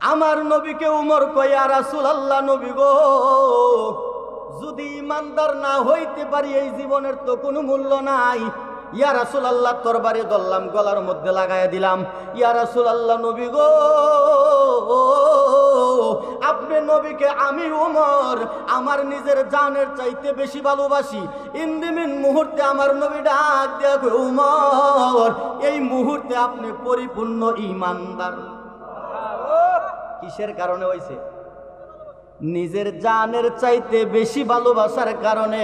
আমার নবীকে উমর কয়, ইয়া রাসূলুল্লাহ, নবী গো, যদি ইমানদার না হইতে পারি এই জীবনের তো কোনো মূল্য নাই। ইয়া রাসূলুল্লাহ, তরবারি ধরলাম, গলার মধ্যে লাগাইয়া দিলাম। ইয়া রাসূলুল্লাহ, নবী গো, আপনি নবীকে আমি উমর আমার নিজের জানের চাইতে বেশি ভালোবাসি। ইন্দিমিন মুহূর্তে আমার নবী ডাক দিয়া কয়, উমর, এই মুহূর্তে আপনি পরিপূর্ণ ঈমানদার। কিসের কারণে হইছে? নিজের জানের চাইতে বেশি ভালোবাসার কারণে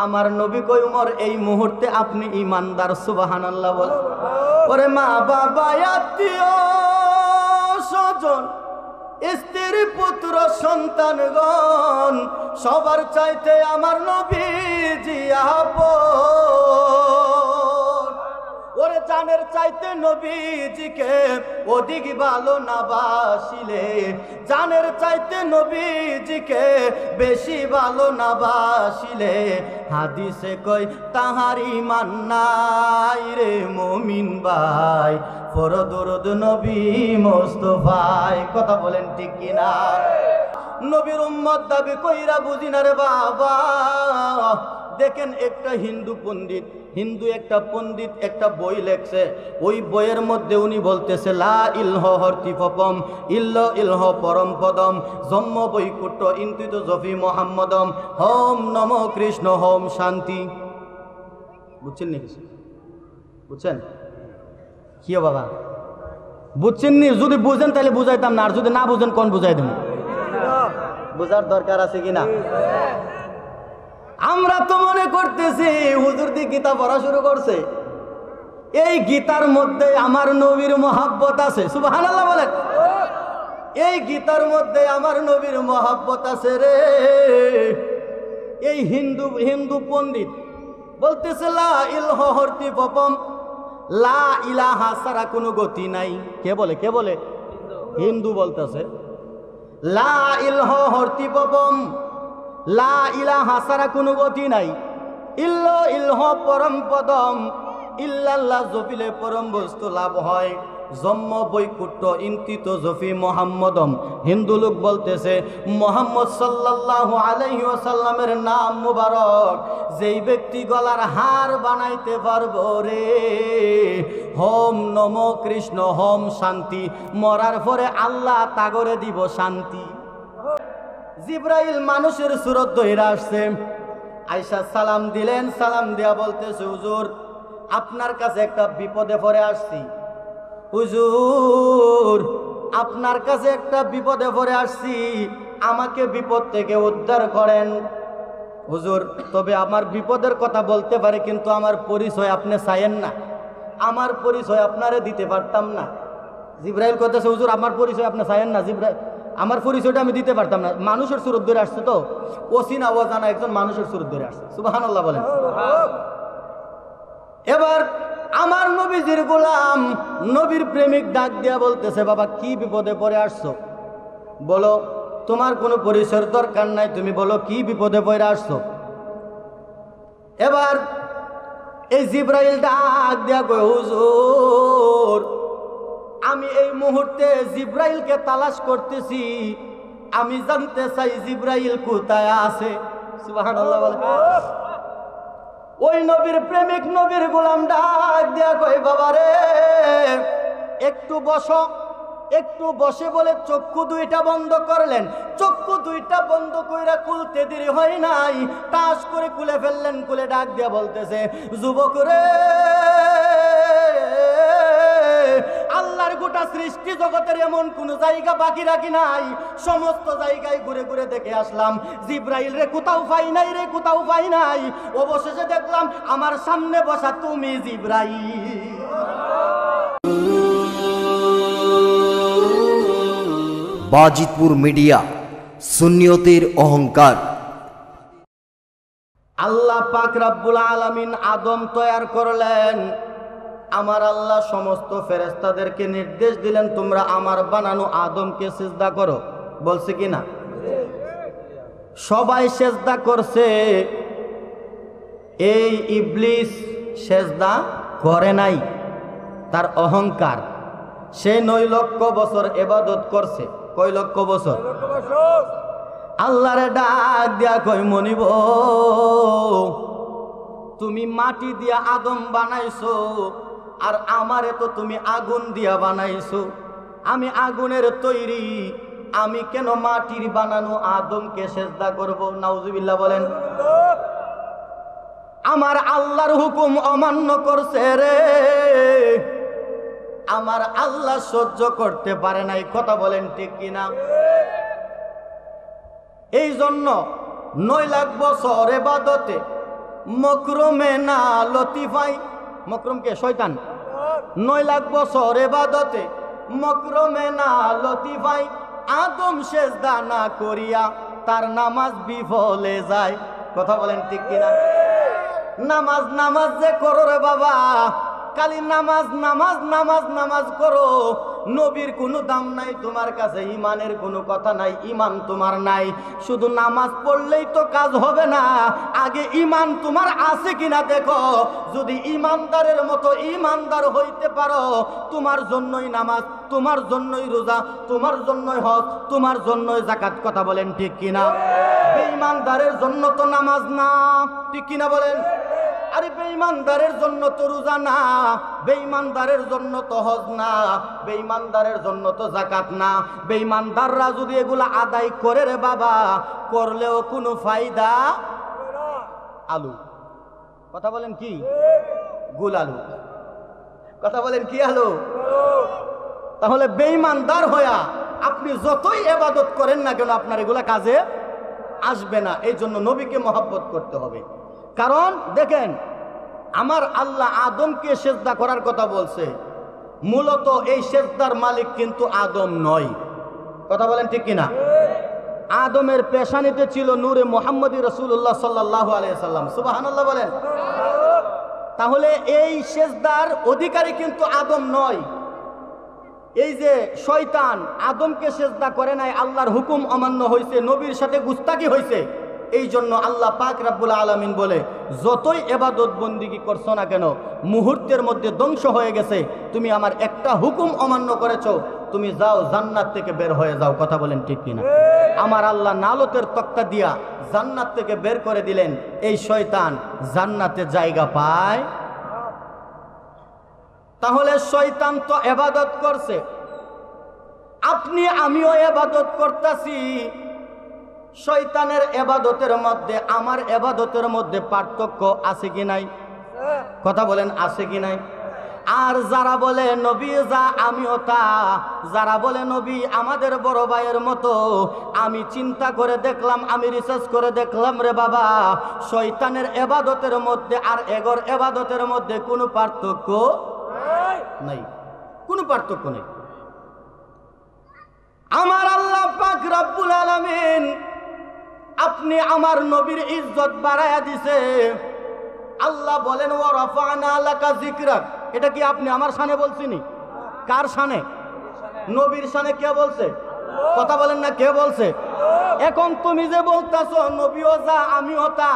আমার নবী কয়, উমর, এই মুহূর্তে আপনি ঈমানদার। সুবহানাল্লাহ বল। ওরে মা বাবা, আত্মীয় স্বজন, স্ত্রী পুত্র সন্তানগণ, সবার চাইতে আমার নবীজি আপন। ওরে জানের চাইতে নবীজিকে অধিক ভালো না বাসিলে, জানের চাইতে নবীজিকে বেশি ভালো না বাসিলে, হাদিসে কই তাহার ঈমান নাই রে মুমিন ভাই, পড়ো দরুদ নবী মুস্তাফায়। কথা বলেন ঠিক কিনা? নবীর উম্মত দাবি কইরা বুঝি না রে বাবা। দেখেন, একটা হিন্দু একটা পণ্ডিত একটা বই লেখছে। ওই বইয়ের মধ্যে উনি বলতেছে, লা ইলহ হর্তিপপম ইল্ল ইলহ পরম পদম জম্ম বৈকুট্ট ইন্তিত জফি মোহাম্মদম হোম নম কৃষ্ণ হোম শান্তি। বুঝছেন নি? বুঝছেন কি বাবা? বুঝছেন নি? যদি বুঝেন তাহলে বুঝাইতাম না, আর যদি না বুঝেন কোন বুঝাই দেন? বুঝার দরকার আছে কিনা? আমরা তো মনে করতেছি হুজুর দি গীতা পড়া শুরু করছে, এই গীতার মধ্যে আমার নবীর মহাব্বত আছে। সুবহানাল্লাহ বলেন। এই গীতার মধ্যে আমার নবীর মহাব্বত আছে রে। এই হিন্দু পণ্ডিত বলতেছে, লা ইলহ হর্তিপপম, লা ইলাহা ছাড়া কোনো গতি নাই। কে বলে? হিন্দু বলতেছে লা ইলহ হর্তিপপম, লা ইলাহা ছাড়া কোনো গতি নাই। ইল্ল ইলহ পরম পদম, ইল্লাল্লাহ জপিলে পরম বস্তু লাভ হয়। জম্ম বৈকুট্ট ইন্তিত জফি মোহাম্মদম। হিন্দু লোক বলতেছে মোহাম্মদ সাল্লাল্লাহু আলাইহি ওয়াসাল্লামের নাম মুবারক যেই ব্যক্তি গলার হার বানাইতে পারবো রে, হোম নম কৃষ্ণ হোম শান্তি, মরার পরে আল্লাহ তাগরে দিব শান্তি। জিব্রাইল মানুষের সুরত ধইরা আসছে, আয়েশা সালাম দিলেন। সালাম দিয়া বলতেছে, হুজুর, আপনার কাছে একটা বিপদে পড়ে আসছি। হুজুর, আপনার কাছে একটা বিপদে পড়ে আসছি, আমাকে বিপদ থেকে উদ্ধার করেন। হুজুর, তবে আমার বিপদের কথা বলতে পারে, কিন্তু আমার পরিচয় আপনি চাইেন না, আমার পরিচয় আপনারে দিতে পারতাম না। জিব্রাইল কইতেছে, হুজুর, আমার পরিচয় আপনি চাইেন না। জিব্রাইল, আমার পরিচয়টা আমি দিতে পারতাম না। মানুষের সুরত ধরে আসছে, তো অচিনা অজানা একজন মানুষের সুরত ধরে আসছে। সুবহানাল্লাহ বলেন। এবার আমার নবীজির গোলাম, নবীর প্রেমিক ডাক দিয়া বলতেছে, বাবা, কি বিপদে পড়ে আসছো? বলো, তোমার কোনো পরিচয়ের দরকার নাই, তুমি বলো কি বিপদে পড়ে আসছো। এবার এই জিব্রাইল ডাক দিয়া কয়, হুজুর, আমি এই মুহূর্তে জিব্রাইলকে তালাশ করতেছি, আমি জানতে চাই জিব্রাইল কোথায় আছে। সুবহানাল্লাহ বলেন। ওই নবীর প্রেমিক নবীর গোলাম ডাক দিয়া কয়, বাবা রে, একটু বসো। একটু বসে বলে চক্ষু দুইটা বন্ধ করলেন। চক্ষু দুইটা বন্ধ কইরা খুলতে দেরি হয় নাই, টাস করে খুলে ফেললেন। খুলে ডাক দিয়া বলতেছে, যুবক রে, আল্লাহর গোটা সৃষ্টি জগতের এমন কোন জায়গা বাকি রাখি নাই, সমস্ত জায়গায় ঘুরে ঘুরে দেখে আসলাম, জিব্রাইল রে কোথাও পাই নাই রে, কোথাও পাই নাই। অবশেষে দেখলাম আমার সামনে বসা তুমি জিব্রাইল। বাজিতপুর মিডিয়া, সুন্নিয়তের অহংকার। আল্লাহ পাক রব্বুল আলামিন আদম তৈয়ার করলেন। আমার আল্লাহ সমস্ত ফেরেশতাদেরকে নির্দেশ দিলেন, তোমরা আমার বানানো আদমকে সিজদা করো। বলছে কি না? সবাই সিজদা করছে, এই ইবলিস সিজদা করে নাই। তার অহংকার, সে 9 লক্ষ বছর ইবাদত করছে। কয় লক্ষ বছর? আল্লাহরে ডাক দিয়া কই মনিব, তুমি মাটি দিয়া আদম বানাইছো, আর আমারে তো তুমি আগুন দিয়া বানাইছো। আমি আগুনের তৈরি, আমি কেন মাটির বানানো আদমকে সেজদা করব? নাউজুবিল্লাহ বলেন। আমার আল্লাহর হুকুম অমান্য করছে রে, আমার আল্লাহ সহ্য করতে পারে নাই। কথা বলেন ঠিক কিনা? এই জন্য 9 লাখ বছর ইবাদতে মকরুমে না লতিফাই, মকরুমকে শয়তান, 9 লাখ বছর ইবাদতে মকরুমে না লতিফাই, আদম সেজদা না করিয়া তার নামাজ বিফলে যায়। কথা বলেন ঠিক কিনা? নামাজ নামাজ যে করো রে বাবা, খালি নামাজ নামাজ নামাজ নামাজ করো, নবীর কোনো দাম নাই তোমার কাছে, ইমানের কোনো কথা নাই, ইমান তোমার নাই। শুধু নামাজ পড়লেই তো কাজ হবে না, আগে ইমান তোমার আছে কিনা দেখো। যদি ইমানদারের মতো ইমানদার হইতে পারো, তোমার জন্যই নামাজ, তোমার জন্যই রোজা, তোমার জন্যই হজ, তোমার জন্যই যাকাত। কথা বলেন ঠিক কিনা? বেঈমানদারের জন্য তো নামাজ না, ঠিক কিনা বলেন? আরে বেঈমানদারের জন্য তো রোজা না, বেঈমানদারের জন্য তো হজ না, বেঈমানদারের জন্য তো যাকাত না। বেঈমানদাররা যদি এগুলা আদায় করে রে বাবা, করলেও কোনো ফায়দা। আলু, কথা বলেন কি? গুল আলু। কথা বলেন কি আলু? তাহলে বেঈমানদার হইয়া আপনি যতই ইবাদত করেন না কেন, আপনার এগুলা কাজে আসবে না। এই জন্য নবীকে মহব্বত করতে হবে। কারণ দেখেন, আমার আল্লাহ আদমকে সেজদা করার কথা বলছে, মূলত এই সেজদার মালিক কিন্তু আদম নয়। কথা বলেন ঠিক কিনা? আদমের পেশানিতে ছিল নূরে মুহাম্মদী রাসূলুল্লাহ সাল্লাল্লাহু আলাইহি সাল্লাম। সুবহানাল্লাহ বলেন। তাহলে এই সেজদার অধিকারী কিন্তু আদম নয়। এই যে শয়তান আদমকে সেজদা করে নাই, আল্লাহর হুকুম অমান্য হয়েছে, নবীর সাথে গুস্তাকি হয়েছে। এই জন্য আল্লাহ পাক রব্বুল আলামিন বলে, যতই ইবাদত বন্দিগি করছো না কেন, মুহূর্তের মধ্যে ধ্বংস হয়ে গেছে। তুমি আমার একটা হুকুম অমান্য করেছো, তুমি যাও, জান্নাত থেকে বের হয়ে যাও। কথা বলেন ঠিক কিনা? আমার আল্লাহ নালতের তক্তা দিয়া জান্নাত থেকে বের করে দিলেন। এই শয়তান জান্নাতে জায়গা পায়। তাহলে শয়তান তো ইবাদত করছে, আপনি আমিও ইবাদত করতেছি। শয়তানের ইবাদতের মধ্যে আমার ইবাদতের মধ্যে পার্থক্য আছে কি নাই? কথা বলেন, আছে কি নাই? আর যারা বলে নবী যা আমিও তা, যারা বলে নবী আমাদের বড় ভাইয়ের মতো, আমি চিন্তা করে দেখলাম, আমি রিসার্চ করে দেখলাম রে বাবা, শয়তানের ইবাদতের মধ্যে আর এগোর ইবাদতের মধ্যে কোনো পার্থক্য নাই, কোনো পার্থক্য নেই। আমার আল্লাহ পাক রব্বুল আলামিন আপনি আমার নবীর ইজ্জত বাড়ায়া দিছে। আল্লাহ বলেন ওয়া রাফা'না লাকা যিকরাক। এটা কি আপনি আমার শানে বলছিনি? কার শানে? নবীর শানে। কে বলছে? কথা বলেন না, কে বলছে? এখন তুমি যে বলতাছো নবীও যা আমিও তা,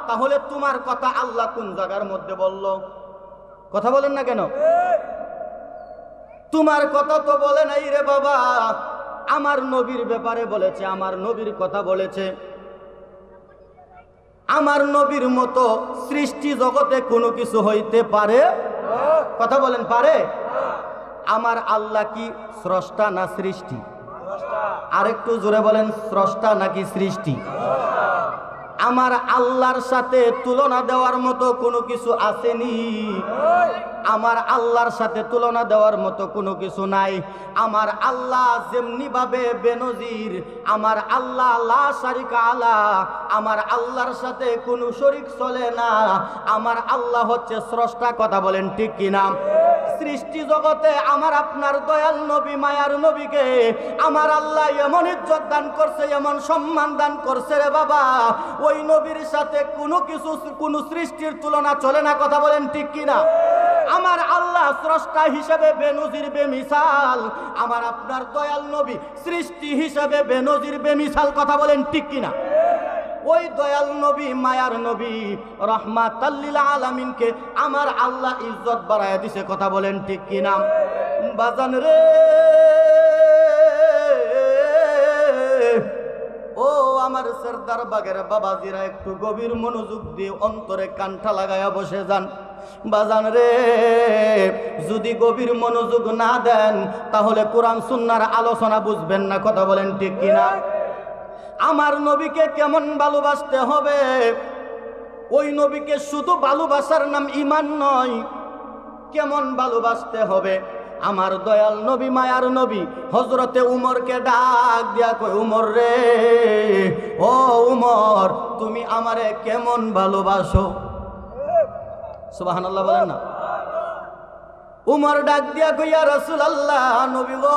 তাহলে তোমার কথা আল্লাহ কোন জায়গার মধ্যে বলল? কথা বলেন না কেন? তোমার কথা তো বলে নাই রে বাবা, আমার নবীর ব্যাপারে বলেছে, আমার নবীর কথা বলেছে। আমার নবীর মতো সৃষ্টি জগতে কোনো কিছু হইতে পারে? কথা বলেন, পারে? আমার আল্লাহ কি স্রষ্টা না সৃষ্টি? আরেকটু জোরে বলেন, স্রষ্টা নাকি সৃষ্টি? আমার আল্লাহর সাথে তুলনা দেওয়ার মতো কোনো কিছু আসেনি। আমার আল্লাহর সাথে তুলনা দেওয়ার মতো কোনো কিছু নাই। আমার আল্লাহ যেমনি ভাবে বেনজির, আমার আল্লাহ লা শারিকা আলা, আমার আল্লাহর সাথে কোনো শরীক চলে না। আমার আল্লাহ হচ্ছে স্রষ্টা। কথা বলেন ঠিক কিনা? সৃষ্টি জগতে আমার আপনার দয়াল নবী, মায়ার নবীকে আমার আল্লাহ এমন ইজ্জত দান করছে, এমন সম্মান দান করছে রে বাবা, ওই নবীর সাথে কোনো কিছু, কোনো সৃষ্টির তুলনা চলে না। কথা বলেন ঠিক কিনা? আমার আল্লাহ স্রষ্টা হিসেবে বেনজির বেমিসাল, আমার আপনার দয়াল নবী সৃষ্টি হিসেবে বেনজির বেমিসাল। কথা বলেন ঠিক কিনা? ওই দয়াল নবী, মায়ার নবী, রাহমাতাল লিল আলামিনকে আমার আল্লাহ ইজ্জত বাড়ায়া দিছে। কথা বলেন ঠিক কিনা? বাজান রে, ও আমার সরদার বাগের বাবাজিরা, একটু গভীর মনোযোগ দিয়ে অন্তরে কানটা লাগায়া বসে যান। বাজান রে, যদি গভীর মনোযোগ না দেন তাহলে কোরআন সুন্নাহর আলোচনা বুঝবেন না। কথা বলেন ঠিক কিনা? আমার নবীকে কেমন ভালোবাসতে হবে, ওই নবীকে শুধু ভালোবাসার নাম ঈমান নয়, কেমন ভালোবাসতে হবে। আমার দয়াল নবী, মায়ার নবী হযরতে উমরকে ডাক দিয়া কই, উমর রে, ও উমর, তুমি আমারে কেমন ভালোবাসো? সুবহানাল্লাহ বলেন না। উমর ডাক দিয়া কই, ইয়া রাসূলুল্লাহ, নবী গো,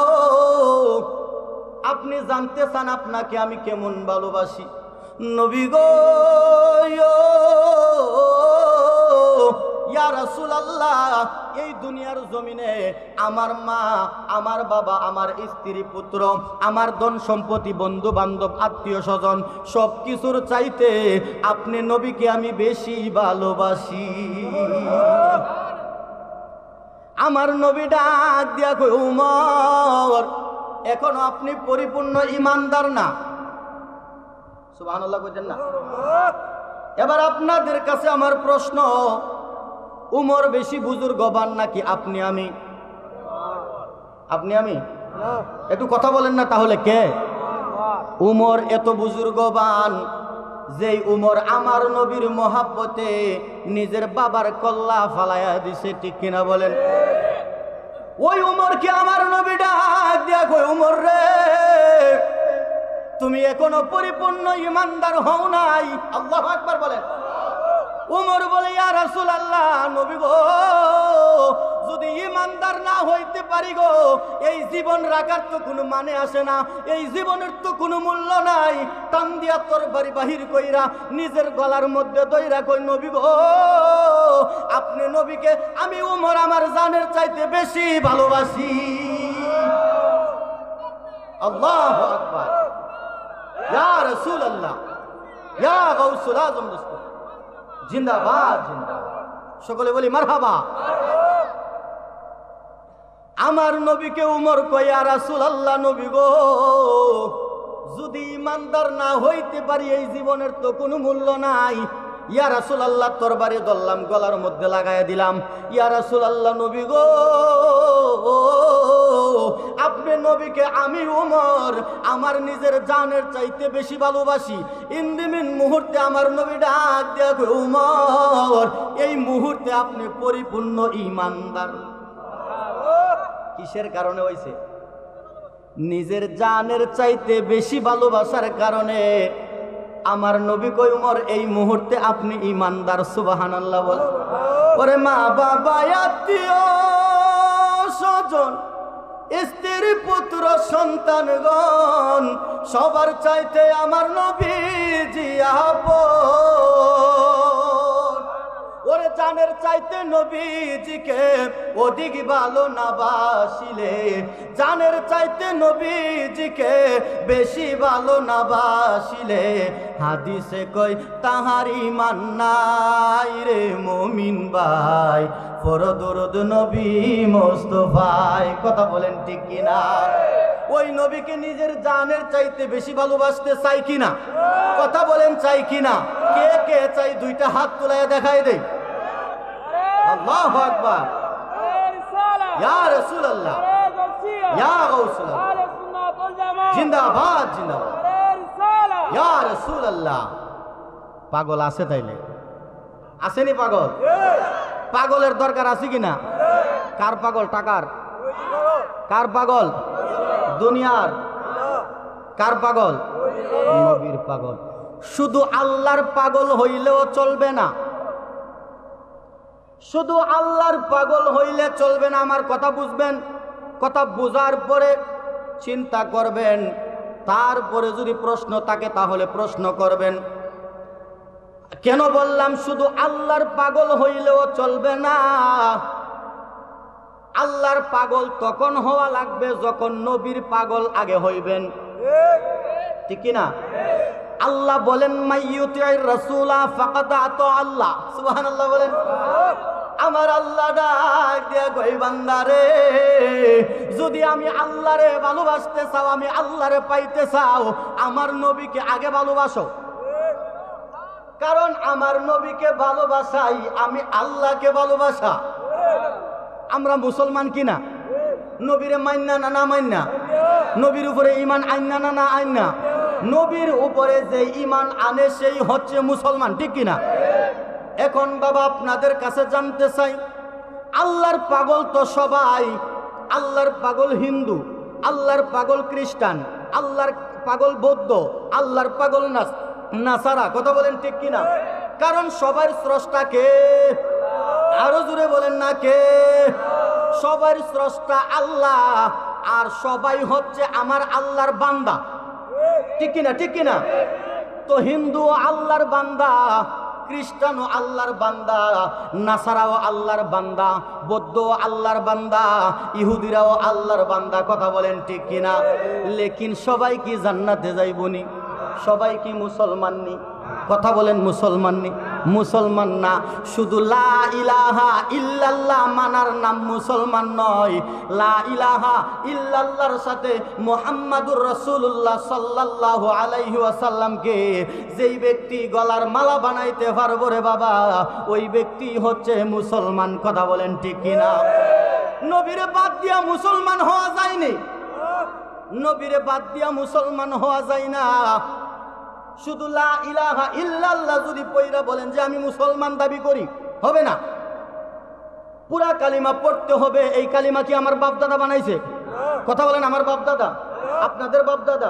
আপনি জানতে চান আপনাকে আমি কেমন ভালোবাসি? নবী গো, ইয়া রাসূলুল্লাহ, এই দুনিয়ার জমিনে আমার মা, আমার বাবা, আমার স্ত্রী, পুত্র, আমার ধন সম্পত্তি, বন্ধু বান্ধব, আত্মীয় স্বজন সব কিছুর চাইতে আপনি নবীকে আমি বেশি ভালোবাসি। আমার নবী ডাক দিয়া কই, উমর, এখনো আপনি পরিপূর্ণ ঈমানদার না। সুবহানাল্লাহ কইতেন না? এবার আপনাদের কাছে আমার প্রশ্ন, উমর বেশি বুজুর্গবান নাকি আপনি আমি? আপনি আমি? একটু কথা বলেন না তাহলে। কে? উমর এত বুজুর্গবান যেই উমর আমার নবীর মহাব্বতে নিজের বাবার কল্লা ফালাইয়া দিছে। ঠিক কিনা বলেন? ওই উমরকে আমার নবী ডাক দিয়া কই, উমর রে, তুমি এখনো পরিপূর্ণ ঈমানদার হও নাই। আল্লাহু আকবার বলেন। উমর বলে, ইয়া রাসূলুল্লাহ, নবী গো, যদি ঈমানদার না হইতে পারি গো, এই জীবন রাখার তো কোনো মানে আসে না, এই জীবনের তো কোনো মূল্য নাই। টান দিয়া তরবারি বাহির কইরা নিজের গলার মধ্যে দইরা কই, নবী গো, আপনি নবীকে আমি উমর আমার জানের চাইতে বেশি ভালোবাসি। আল্লাহু আকবার। ইয়া রাসূলুল্লাহ, ইয়া গাউসুল আজম, জিন্দাবাদ, জিন্দাবাদ। সকলে বলি মারহাবা। আমার নবীকে উমর কই, ইয়া রাসূলুল্লাহ, নবী গো, যদি ঈমানদার না হইতে পারি এই জীবনের তো কোনো মূল্য নাই। ইয়া রাসূলুল্লাহ, তরবারি ধরলাম, গলার মধ্যে লাগাইয়া দিলাম। ইয়া রাসূলুল্লাহ, নবী গো, আপনি নবীকে আমি উমর আমার নিজের জানের চাইতে বেশি ভালোবাসি। ইন্দিমিন মুহূর্তে আমার নবী ডাক দিয়া কই, উমর, এই মুহূর্তে আপনি পরিপূর্ণ ঈমানদার। কিসের কারণে হইছে? নিজের জানের চাইতে বেশি ভালোবাসার কারণে আমার নবী কই, উমর, এই মুহূর্তে আপনি ঈমানদার। সুবহানাল্লাহ বল। ওরে মা বাবা, আত্মীয় স্বজন, স্ত্রী, পুত্র, সন্তানগণ, সবার চাইতে আমার নবীজি আপন। ওরে জানের চাইতে নবীজিকে অধিক ভালো না বাসিলে, জানের চাইতে নবীজিকে বেশি ভালো না বাসিলে, হাদিসে কই তাহার ঈমান নাই রে মুমিন ভাই, পড়ো দরুদ নবী মুস্তাফায়। কথা বলেন ঠিক কিনা? ওই নবীকে নিজের জানের চাইতে বেশি ভালোবাসতে চাই কিনা? কথা বলেন, চাই কিনা? কে কে চাই? দুইটা হাত তুলাইয়া দেখাই দেই। আল্লাহু আকবার। ইয়া রাসূলুল্লাহ, ইয়া গাউসুল্লাহ, জিন্দাবাদ, জিন্দাবাদ। ইয়া রাসূলুল্লাহ। পাগল আছে তাইলে? আসেনি পাগল? পাগলের দরকার আছে কিনা? কার পাগল? টাকার? কার পাগল? দুনিয়ার? কার পাগল? নবীর পাগল। শুধু আল্লাহর পাগল হইলেও চলবে না, শুধু আল্লাহর পাগল হইলে চলবে না। আমার কথা বুঝবেন, কথা বুঝার পরে চিন্তা করবেন, তারপরে যদি প্রশ্ন থাকে তাহলে প্রশ্ন করবেন। কেন বললাম শুধু আল্লাহর পাগল হইলেও চলবে না? আল্লাহর পাগল তখন হওয়া লাগবে যখন নবীর পাগল আগে হইবেন। ঠিক কিনা? আল্লাহ বলেন মাইয়ুতির রাসূলা ফাকাদ আতা আল্লাহ, সুবহানাল্লাহ বলেন। আমার আল্লাহ ডাক দিয়া কই বান্দারে, যদি আমি আল্লাহরে ভালোবাসতে চাও, আমি আল্লাহরে পাইতে চাও, আমার নবীকে আগে ভালোবাসো। কারণ আমার নবীকে ভালোবাসাই আমি আল্লাহকে ভালোবাসা। আমরা মুসলমান কিনা? নবীরে মান্না না না মান্না? নবীর উপরে ঈমান আইনা না না আইনা? নবীর উপরে যে ঈমান আনে সেই হচ্ছে মুসলমান, ঠিক কিনা? এখন বাবা আপনাদের কাছে জানতে চাই, আল্লাহর পাগল তো সবাই। আল্লাহর পাগল হিন্দু, আল্লাহর পাগল খ্রিস্টান, আল্লাহর পাগল বৌদ্ধ, আল্লাহর পাগল নাসারা, কথা বলেন ঠিক কিনা? কারণ সবার স্রষ্টা কে? আরো জোরে বলেন না কে? সবার স্রষ্টা আল্লাহ, আর সবাই হচ্ছে আমার আল্লাহর বান্দা, ঠিক কিনা? ঠিক কিনা? তো হিন্দু আল্লাহর বান্দা, খ্রিস্টানও আল্লাহর বান্দা, নাসারাও আল্লাহর বান্দা, বৌদ্ধ আল্লাহর বান্দা, ইহুদিরাও আল্লাহর বান্দা, কথা বলেন ঠিক কিনা? লেকিন সবাই কি জান্নাতে যাইবনি? সবাই কি মুসলমান নি? কথা বলেন মুসলমান নি? মুসলমান না। শুধু লা ইলাহা ইল্লাল্লাহ মানার নাম মুসলমান নয়। লা ইলাহা ইল্লাল্লাহর সাথে মুহাম্মাদুর রাসূলুল্লাহ সাল্লাল্লাহু আলাইহি ওয়াসাল্লামকে যেই ব্যক্তি গলার মালা বানাইতে পারবো রে বাবা, ওই ব্যক্তি হচ্ছে মুসলমান, কথা বলেন ঠিক কিনা? নবীরে বাদ দিয়া মুসলমান হওয়া যায়নি, নবীরে বাদ দিয়া মুসলমান হওয়া যায় না। শুধু লা ইলাহা ইল্লাল্লাহ যদি পয়রা বলেন যে আমি মুসলমান দাবি করি, হবে না। পুরা কালিমা পড়তে হবে। এই কালিমা কি আমার বাপ দাদা বানাইছে? কথা বলেন, আমার বাপ দাদা, আপনাদের বাপ দাদা?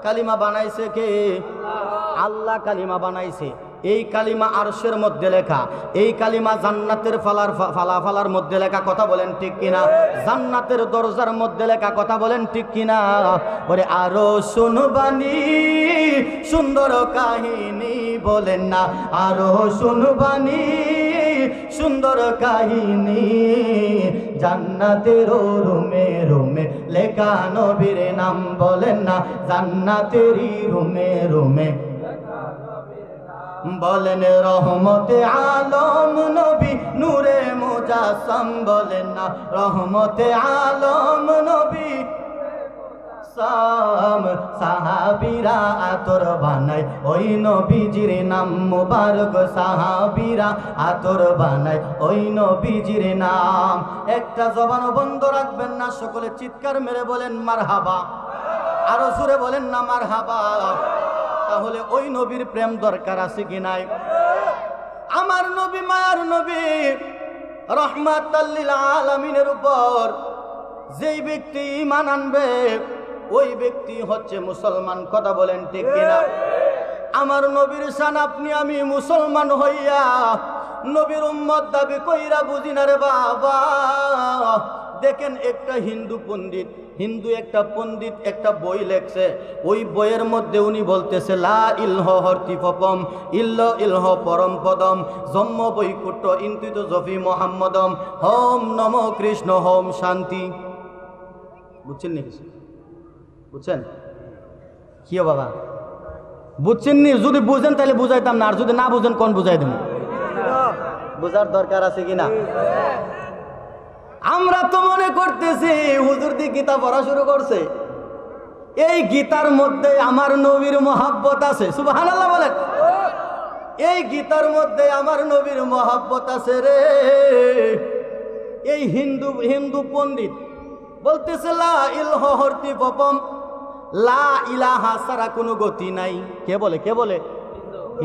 কালিমা বানাইছে কে? আল্লাহ কালিমা বানাইছে। এই কালিমা আরশের মধ্যে লেখা, এই কালিমা জান্নাতের ফালার মধ্যে লেখা, কথা বলেন ঠিক কিনা? জান্নাতের দরজার মধ্যে লেখা, কথা বলেন ঠিক কিনা? ওরে আরো শুনবানি সুন্দর কাহিনী, বলেন না আরো শুনবানি সুন্দর কাহিনী, জান্নাতের রুমে রুমে লেখা নবীর নাম, বলেন না জান্নাতেরই রুমে রুমে, বলেন রহমতে আলম নবী নূরে মুজাসসাম, বলেন না রহমতে আলম নবী সাম। সাহাবীরা আতর বানায় ওই নবীজির নাম মুবারক, সাহাবীরা আতর বানায় ওই নবীজির নাম। একটা জবান বন্ধ রাখবেন না, সকলে চিৎকার মেরে বলেন মারহাবা, আরো জোরে বলেন না মারহাবা। তাহলে ওই নবীর প্রেম দরকার আছে কি নাই? আমার নবী মায়ার নবী রহমাতাল লিল আলামিনের উপর যেই ব্যক্তি ঈমান আনবে ওই ব্যক্তি হচ্ছে মুসলমান, কথা বলেন ঠিক কিনা? আমার নবীর শান আপনি আমি মুসলমান হইয়া নবীর উম্মত দাবি কইরা বুঝি না রে বাবা। দেখেন একটা হিন্দু একটা পণ্ডিত একটা বই লেখছে, ওই বইয়ের মধ্যে উনি বলতেছে লা ইলহ হর্তিপম ইল্ল ইলহ পরম পদম জম্ম বৈকুট্ট ইন্তিত জফি মোহাম্মদম হোম নম কৃষ্ণ হোম শান্তি। বুঝছেন নি? বুঝছেন কি বাবা? বুঝছেন নি? যদি বুঝেন তাহলে বুঝাইতাম না, আর যদি না বুঝেন কোন বুঝাই দেব? বুঝার দরকার আছে কিনা? আমরা তো মনে করতেছি হুজুর দি গীতা পড়া শুরু করছে, এই গীতার মধ্যে আমার নবীর মহাব্বত আছে, সুবহানাল্লাহ বলেন। এই গীতার মধ্যে আমার নবীর মহাব্বত আছে রে। এই হিন্দু পণ্ডিত বলতেছে লা ইলহ হর্তিপম, লা ইলাহা ছাড়া কোনো গতি নাই। কে বলে? কে বলে?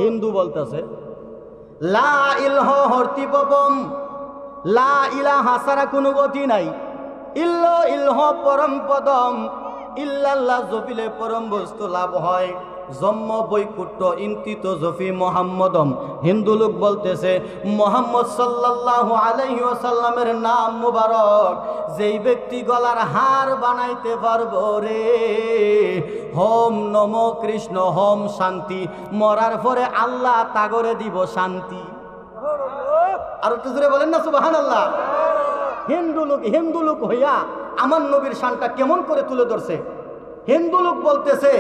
হিন্দু বলতেছে লা ইলহ হর্তিপম, লা ইলাহা ছাড়া কোনো গতি নাই। ইল্ল ইলহ পরম পদম, ইল্লাল্লাহ জপিলে পরম বস্তু লাভ হয়। জম্ম বৈকুট্ট ইন্তিত জফি মোহাম্মদম। হিন্দু লোক বলতেছে মোহাম্মদ সাল্লাল্লাহু আলাইহি ওয়াসাল্লামের নাম মুবারক যেই ব্যক্তি গলার হার বানাইতে পারবো রে, হোম নম কৃষ্ণ হোম শান্তি, মরার পরে আল্লাহ তাগরে দিব শান্তি। আর একটু জোরে বলেন না সুবহানাল্লাহ। হিন্দু লোক হইয়া আমার নবীর শানটা কেমন করে তুলে ধরছে। হিন্দু লোক বলতেছে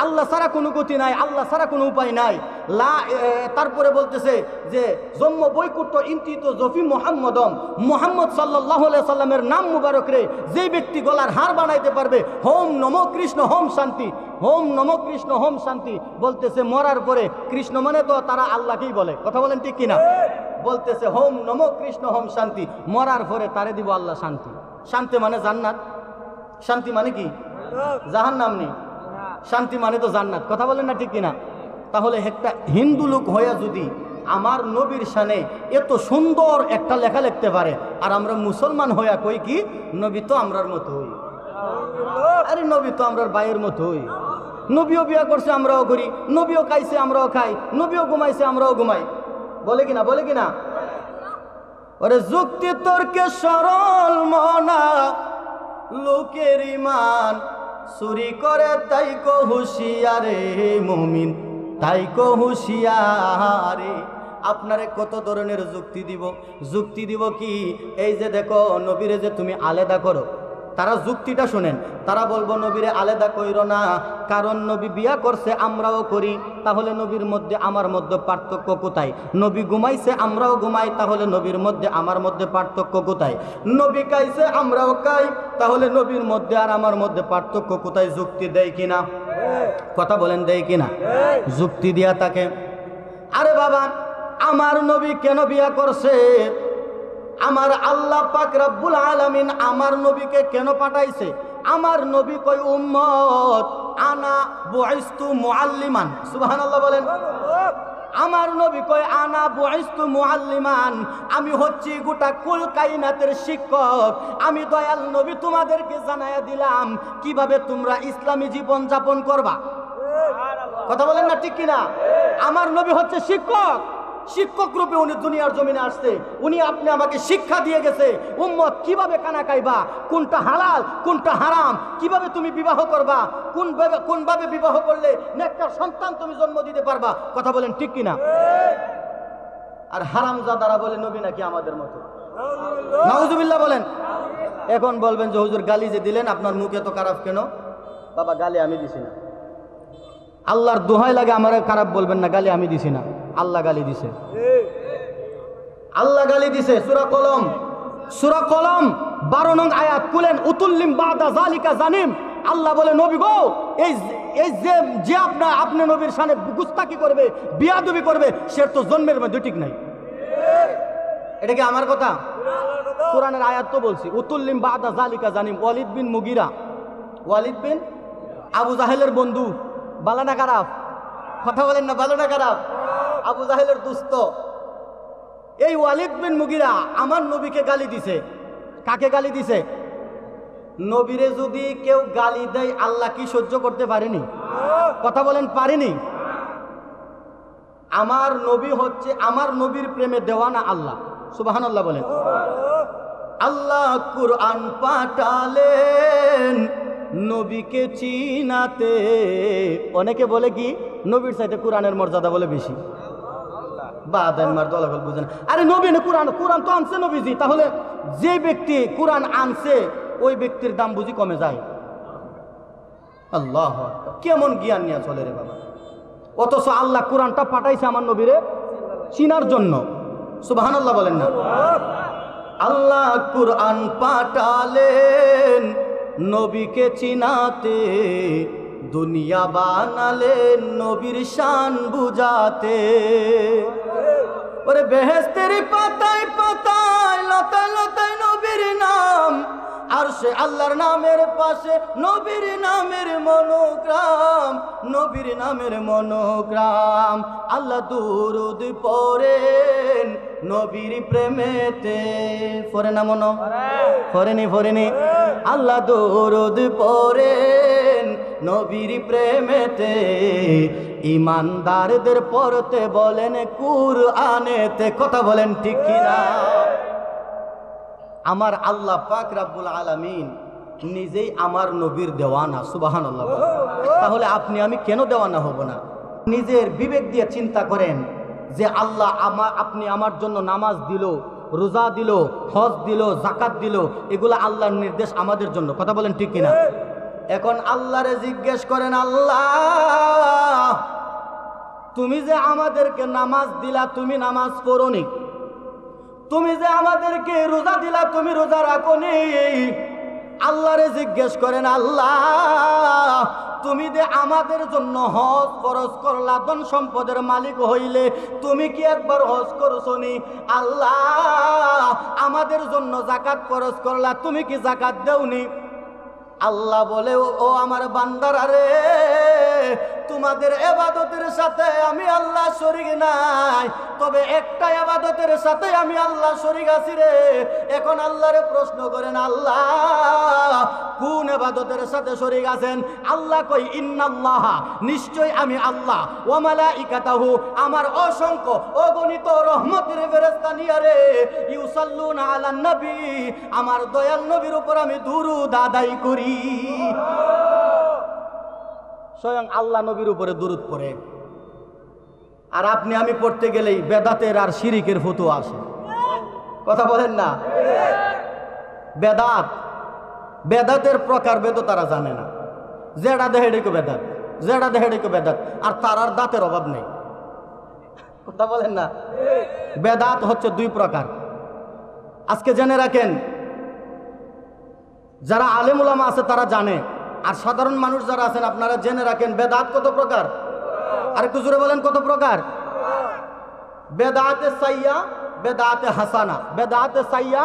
আল্লাহ ছাড়া কোনো গতি নাই, আল্লাহ ছাড়া কোনো উপায় নাই। তারপরে বলতেছে যে জম্ম বৈকুণ্ঠ ইন্তিত জফি মোহাম্মদম, মোহাম্মদ সাল্লাল্লাহু আলাইহি সাল্লামের নাম মুবারক রে যে ব্যক্তি গলার হার বানাইতে পারবে, হোম নমো কৃষ্ণ হোম শান্তি, হোম নমো কৃষ্ণ হোম শান্তি বলতেছে। মরার পরে কৃষ্ণ মানে তো তারা আল্লাহকেই বলে, কথা বলেন ঠিক কিনা? বলতেছে হোম নমো কৃষ্ণ হোম শান্তি, মরার পরে তারে দিব আল্লাহ শান্তি। শান্তি মানে জান্নাত, শান্তি মানে কি? জাহান্নাম নেই, শান্তি মানে তো জান্নাত, কথা বলেন না ঠিক কিনা? তাহলে একটা হিন্দু লোক হয়ে যদি আমার নবীর শানে এত সুন্দর একটা লেখা লিখতে পারে, আর আমরা মুসলমান হইয়া কই কি নবী তো আমরার মতো হই। আরে নবী তো আমরার ভাইয়ের মতো হই। নবীও বিয়া করছে আমরাও করি, নবীও খাইছে আমরাও খাই, নবীও ঘুমাইছে আমরাও ঘুমাই, বলে কিনা? বলে কিনা? ওরে যুক্তি তর্কে সরল মনা লোকের ইমান চুরি করে, তাই কো হুঁশিয়ারে মুমিন, তাই কো হুঁশিয়ারে। আপনারে কত ধরনের যুক্তি দিব কি? এই যে দেখো নবীরে যে তুমি আলাদা করো, তারা যুক্তিটা শোনেন, তারা বলবো নবীরে আলাদা কইরো না, কারণ নবী বিয়া করছে আমরাও করি, তাহলে নবীর মধ্যে আমার মধ্যে পার্থক্য কোথায়? নবী ঘুমাইছে আমরাও ঘুমাই, তাহলে নবীর মধ্যে আমার মধ্যে পার্থক্য কোথায়? নবী খাইছে আমরাও খাই, তাহলে নবীর মধ্যে আর আমার মধ্যে পার্থক্য কোথায়? যুক্তি দেয় কিনা? কথা বলেন দেয় কিনা? যুক্তি দিয়া থাকে। আরে বাবা, আমার নবী কেন বিয়া করছে? আমার আল্লাহ পাক রব্বুল আলামিন আমার নবীকে কেন পাঠাইছে? আমার নবী কই উম্মত আনা বুইস্তু মুআল্লিমান, সুবহানাল্লাহ বলেন। আমার নবী কয় আনা বুইস্তু মুআল্লিমান, আমি হচ্ছি গোটা কুল কায়নাতের শিক্ষক। আমি দয়াল নবী তোমাদেরকে জানায়া দিলাম কিভাবে তোমরা ইসলামী জীবন যাপন করবা। কথা বলেন না ঠিক কিনা? আমার নবী হচ্ছে শিক্ষক, শিক্ষক রূপে উনি দুনিয়ার জমিনে আসছে। উনি আপনি আমাকে শিক্ষা দিয়ে গেছে উম্মত কিভাবে কানা খাইবা, কোনটা হালাল কোনটা হারাম, কিভাবে তুমি বিবাহ করবা, কোনভাবে বিবাহ করলে নেককার সন্তান তুমি জন্ম দিতে পারবা। কথা বলেন ঠিক কিনা? আর হারামজাদারা বলে নবী নাকি আমাদের মতো, নাউজুবিল্লাহ বলেন। এখন বলবেন যে হুজুর গালি যে দিলেন আপনার মুখে তো খারাপ কেন? বাবা গালি আমি দিছি না, আল্লাহর দোহাই লাগে আমার খারাপ বলবেন না, গালি আমি দিছি না, আল্লাহ গালি দিছে, আল্লাহ গালি দিছে। সূরা কলম 12 নং আয়াত কুলেন উতুল্লিম বাদা যালিকা জানিম। আল্লাহ বলে নবী গো, এই যে আপনি নবীর শানে গুস্তাকি করবে, বিয়াদবি করবে, সে তো জন্মের মধ্যে ঠিক নাই। এটা কি আমার কথা? কোরআনের আয়াত তো বলছি উতুল্লিম বাদা যালিকা জানিম। ওয়ালিদ বিন আবু জাহেলের বন্ধু, ভালো না খারাপ? কথা বলেন না, ভালো না খারাপ? আবু জাহেলের দুস্থ এই ওয়ালিদ বিন মুগিরা আমার নবীকে গালি দিছে। কাকে গালি দিছে? নবীরে যদি কেউ গালি দেয় আল্লাহ কি সহ্য করতে পারেনি? কথা বলেন পারেনি? আমার নবী হচ্ছে, আমার নবীর প্রেমে দেওয়ানা আল্লাহ, সুবহানাল্লাহ বলেন। আল্লাহ কুরআন পাঠালেন নবীকে চিনাতে। অনেকে বলে কি নবীর চাইতে কোরআনের মর্যাদা বলে বেশি। বুঝেন? আরে নবী না, কোরআন তো আনছে নবীজি, তাহলে যে ব্যক্তি কোরআন আনছে ওই ব্যক্তির দাম বুঝি কমে যায়? আল্লাহ কেমন জ্ঞান নিয়ে চলে রে বাবা। অথচ আল্লাহ কোরআনটা পাঠাইছে আমার নবীরে চিনার জন্য, সুবহানাল্লাহ বলেন না? আল্লাহ কোরআন পাঠালেন নবীকে চিনাতে, দুনিয়া বানালেন নবীর শান বুঝাতে। ওরে বেহেশতের পাতায় পাতায় লতায় লতায় নবীর নাম, আর সে আল্লাহর নামের পাশে নবীর নামের মনোগ্রাম, নবীর নামের মনোগ্রাম। আল্লাহ দুরুদ পড়েন নবীর প্রেমেতে, পড়ে না মনো? পড়েনি? আল্লাহ দুরুদ পড়েন নবীর প্রেমেতে, ইমানদারদের পড়তে বলেন কুরআনেতে। কথা বলেন ঠিক কিনা? আমার আল্লাহ পাক রব্বুল আলামিন নিজেই আমার নবীর দেওয়ানা, সুবহানাল্লাহ। তাহলে আপনি আমি কেন দেওয়ানা হব না? নিজের বিবেক দিয়ে চিন্তা করেন যে আল্লাহ আপনি আমার জন্য নামাজ দিল, রোজা দিল, হজ দিল, যাকাত দিল, এগুলো আল্লাহর নির্দেশ আমাদের জন্য। কথা বলেন ঠিক কিনা? এখন আল্লাহরে জিজ্ঞেস করেন, আল্লাহ তুমি যে আমাদেরকে নামাজ দিলা, তুমি নামাজ পড়োনি। তুমি যে আমাদেরকে রোজা দিলা, তুমি রোজা রাখোনি। আল্লাহরে জিজ্ঞেস করেন, আল্লাহ তুমি যে আমাদের জন্য হজ ফরজ করলা, ধন সম্পদের মালিক হইলে তুমি কি একবার হজ করছনি? আল্লাহ আমাদের জন্য যাকাত ফরজ করলা, তুমি কি যাকাত দেওনি? আল্লাহ বলে, ও আমার বান্দারা রে, তোমাদের ইবাদতের সাথে আমি আল্লাহ শরীক নাই, তবে একটা ইবাদতের সাথে আমি আল্লাহ শরীক আছি রে। এখন আল্লাহরে প্রশ্ন করেন, আল্লাহ কোন ইবাদতের সাথে শরীক আছেন? আল্লাহ কই, ইন্নাল্লাহ নিশ্চয় আমি আল্লাহ, ওয়া মালাইকাতাহু আমার অসংখ্য অগণিত রহমতের ফেরেশতা নিয়ে রে, ইউসাল্লুনা আলান নবী আমার দয়াল নবীর উপর আমি দুরূদ আদায় করি। স্বয়ং আল্লাহ নবীর উপরে দুরূদ পড়ে। আর আপনি আমি পড়তে গেলেই বেদাতের আর শিরিকের ফতোয়া আসে। কথা বলেন না? বেদাত, বেদাতের প্রকার বেদ তারা জানে না। যেটা দেহে ডেকে বেদাত, যেটা দেহে ডেকে বেদাত, আর তার আর দাঁতের অভাব নেই। কথা বলেন না? বেদাত হচ্ছে দুই প্রকার। আজকে জেনে রাখেন, যারা আলেম উলামা আছে তারা জানে, আর সাধারণ মানুষ যারা আছেন আপনারা জেনে রাখেন বেদাত কত প্রকার। আর একটু জোরে বলেন কত প্রকার? বেদাতে সাইয়া, বেদাতে হাসানা, বেদাতে সাইয়া,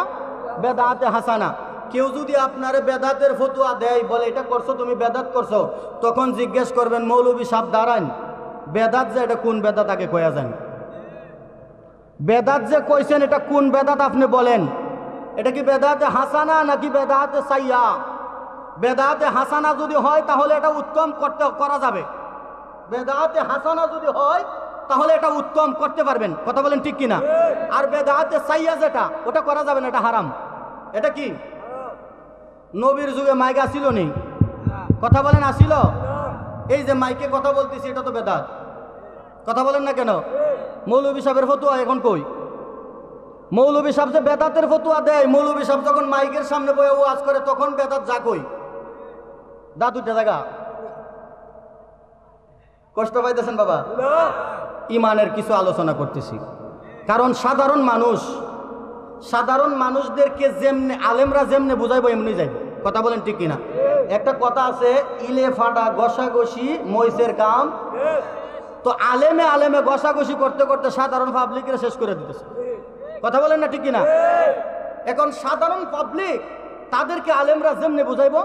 বেদাতে হাসানা। কেউ যদি আপনারে বেদাতের ফতোয়া দেয়, বলে এটা করছো তুমি বেদাত করছো, তখন জিজ্ঞেস করবেন, মৌলবী সাহেব দাঁড়ান, বেদাত যে এটা কোন বেদাত আগে কয়া যান? বেদাত যে কইছেন এটা কোন বেদাত আপনি বলেন? এটা কি বেদাতে হাসানা নাকি বেদাতে সাইয়া? বেদাতে হাসানা যদি হয় তাহলে এটা উত্তম করা যাবে। বেদাতে হাসানা যদি হয় তাহলে এটা উত্তম করতে পারবেন। কথা বলেন ঠিক কিনা? আর বেদাতে সাইয়া যেটা, ওটা করা যাবে না, এটা হারাম। এটা কি নবীর যুগে মাইক আসিল নি? কথা বলেন আসিল? এই যে মাইকে কথা বলতেছি এটা তো বেদাত। কথা বলেন না কেন? মৌলবী সাহেবের ফতোয়া এখন কই? মৌলবী সাহেব যে বেদাতের ফতোয়া দেয়, মৌলবী সাহেব যখন মাইকের সামনে বসে ওয়াজ করে তখন বেদাত যা কই। দাঁত উঠে জায়গা কষ্ট পাইতেছেন বাবা? ইমানের কিছু আলোচনা করতেছি। কারণ সাধারণ মানুষ, সাধারণ মানুষদেরকে যেমনি আলেমরা যেমনি বুঝাইবো এমনি যাইব। কথা বলেন ঠিক কিনা? একটা কথা আছে, ইলে ফাটা ঘষাঘষি মহিষের কাম। তো আলেমে আলেমে ঘষাঘষি করতে করতে সাধারণ পাবলিকের শেষ করে দিতেছে। কথা বলেন না ঠিক কিনা? এখন সাধারণ পাবলিক তাদেরকে আলেমরা যেমনি বুঝাইবো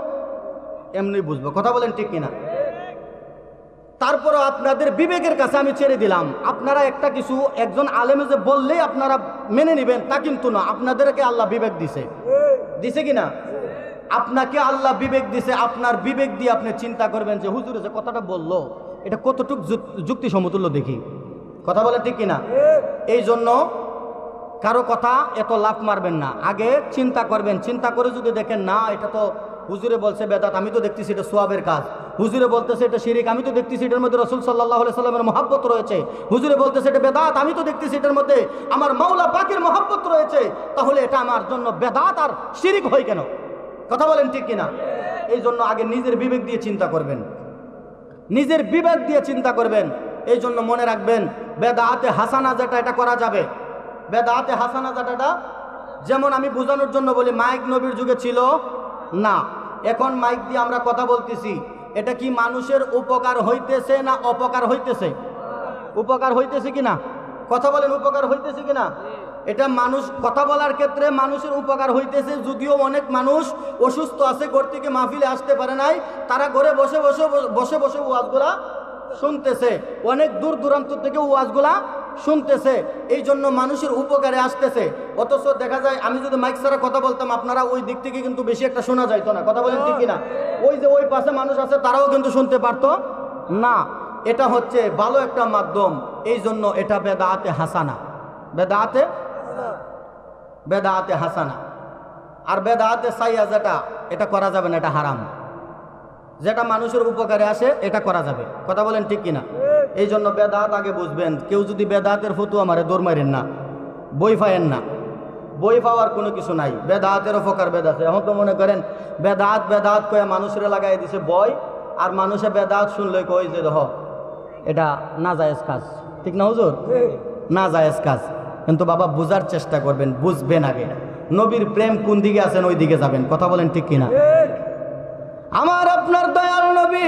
এমনি বুঝবো। কথা বলেন ঠিক কিনা? তারপরও আপনাদের বিবেকের কাছে আমি ছেড়ে দিলাম। আপনারা একটা কিছু একজন আলেমে যে বললেই আপনারা মেনে নেবেন তা কিন্তু না। আপনাদেরকে আল্লাহ বিবেক দিছে, দিছে কিনা? আপনাকে আল্লাহ বিবেক দিছে। আপনার বিবেক দিয়ে আপনি চিন্তা করবেন যে হুজুর যে কথাটা বললো এটা কতটুক যুক্তি সমতুল্য দেখি। কথা বলেন ঠিক কিনা? এই জন্য কারো কথা এত লাভ মারবেন না, আগে চিন্তা করবেন। চিন্তা করে যদি দেখেন না এটা তো হুজুরে বলছে বেদাত, আমি তো দেখতেছি এটা সোয়াবের কাজ। হুজুরে বলতেছে এটা শিরিক, আমি তো দেখতেছি এটার মধ্যে রাসূল সাল্লাল্লাহু আলাইহি সাল্লামের মহব্বত রয়েছে। হুজুরে বলতেছে এটা বেদাত, আমি তো দেখতেছি এটার মধ্যে আমার মাওলা পাকের মহব্বত রয়েছে। তাহলে এটা আমার জন্য বেদাত আর শিরিক হয় কেন? কথা বলেন ঠিক কিনা? এই জন্য আগে নিজের বিবেক দিয়ে চিন্তা করবেন, নিজের বিবেক দিয়ে চিন্তা করবেন। এই জন্য মনে রাখবেন, বেদাতে হাসানা যেটা এটা করা যাবে। বেদাতে হাসানা যেটা, যেমন আমি বোঝানোর জন্য বলি, মাইক নবীর যুগে ছিল না, এখন মাইক দিয়ে আমরা কথা বলতেছি। এটা কি মানুষের উপকার হইতেছে না অপকার হইতেছে? উপকার হইতেছে কিনা? কথা বলেন, উপকার হইতেছে কিনা? এটা মানুষ কথা বলার ক্ষেত্রে মানুষের উপকার হইতেছে। যদিও অনেক মানুষ অসুস্থ আছে, ঘর থেকে মাহফিলে আসতে পারে নাই, তারা ঘরে বসে বসে বসে বসে ওয়াজগুলা শুনতেছে, অনেক দূর দূরান্ত থেকে ওয়াজগুলা শুনতেছে। এই জন্য মানুষের উপকারে আসতেছে। অথচ দেখা যায় আমি যদি মাইক ছাড়া কথা বলতাম আপনারা ওই দিক থেকে কিন্তু বেশি একটা শোনা যাইতো না। কথা বলেন ঠিক কিনা? ওই যে ওই পাশে মানুষ আছে তারাও কিন্তু শুনতে পারতো না। এটা হচ্ছে ভালো একটা মাধ্যম। এই জন্য এটা বেদাতে হাসানা, বেদাতে বেদাতে হাসানা। আর বেদাতে সাইয়া যেটা, এটা করা যাবে না, এটা হারাম। যেটা মানুষের উপকারে আসে এটা করা যাবে। কথা বলেন ঠিক কিনা? এই জন্য বেদাত আগে বুঝবেন। কেউ যদি বেদাতের ফতোয়া মারে দৌড় মারেন না, বই ফায়েন না। বই পাওয়ার কোনো কিছু নাই। বেদাতেরও প্রকার বেদ আছে। এখন তো মনে করেন বেদাত বেদাত কয়ে মানুষের লাগাই দিছে বই, আর মানুষে বেদাত শুনলে কই যে দেখ এটা না জায়েজ কাজ, ঠিক না হুজুর? না জায়েজ কাজ। কিন্তু বাবা বুঝার চেষ্টা করবেন, বুঝবেন আগে নবীর প্রেম কোন দিকে আছেন ওই দিকে যাবেন। কথা বলেন ঠিক কিনা? আমার আপনার দয়াল নবী,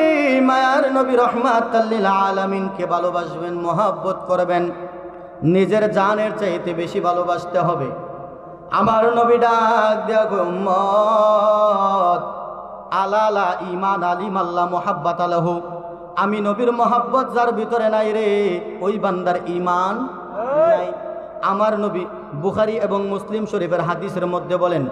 মায়ার নবী রহমাতাল লিল আলামিনকে ভালোবাসবেন, মহব্বত করবেন, নিজের জানের চাইতে বেশি ভালোবাসতে হবে। আমার নবী ডাক দেখো উম্মত, আলালা ঈমান আলিম আল্লাহ মুহাব্বাত আলাহু, আমি নবীর মহব্বত যার ভিতরে নাই রে ওই বান্দার ঈমান নাই। আমার নবী বুখারী এবং মুসলিম শরীফের হাদিসের মধ্যে বলেন,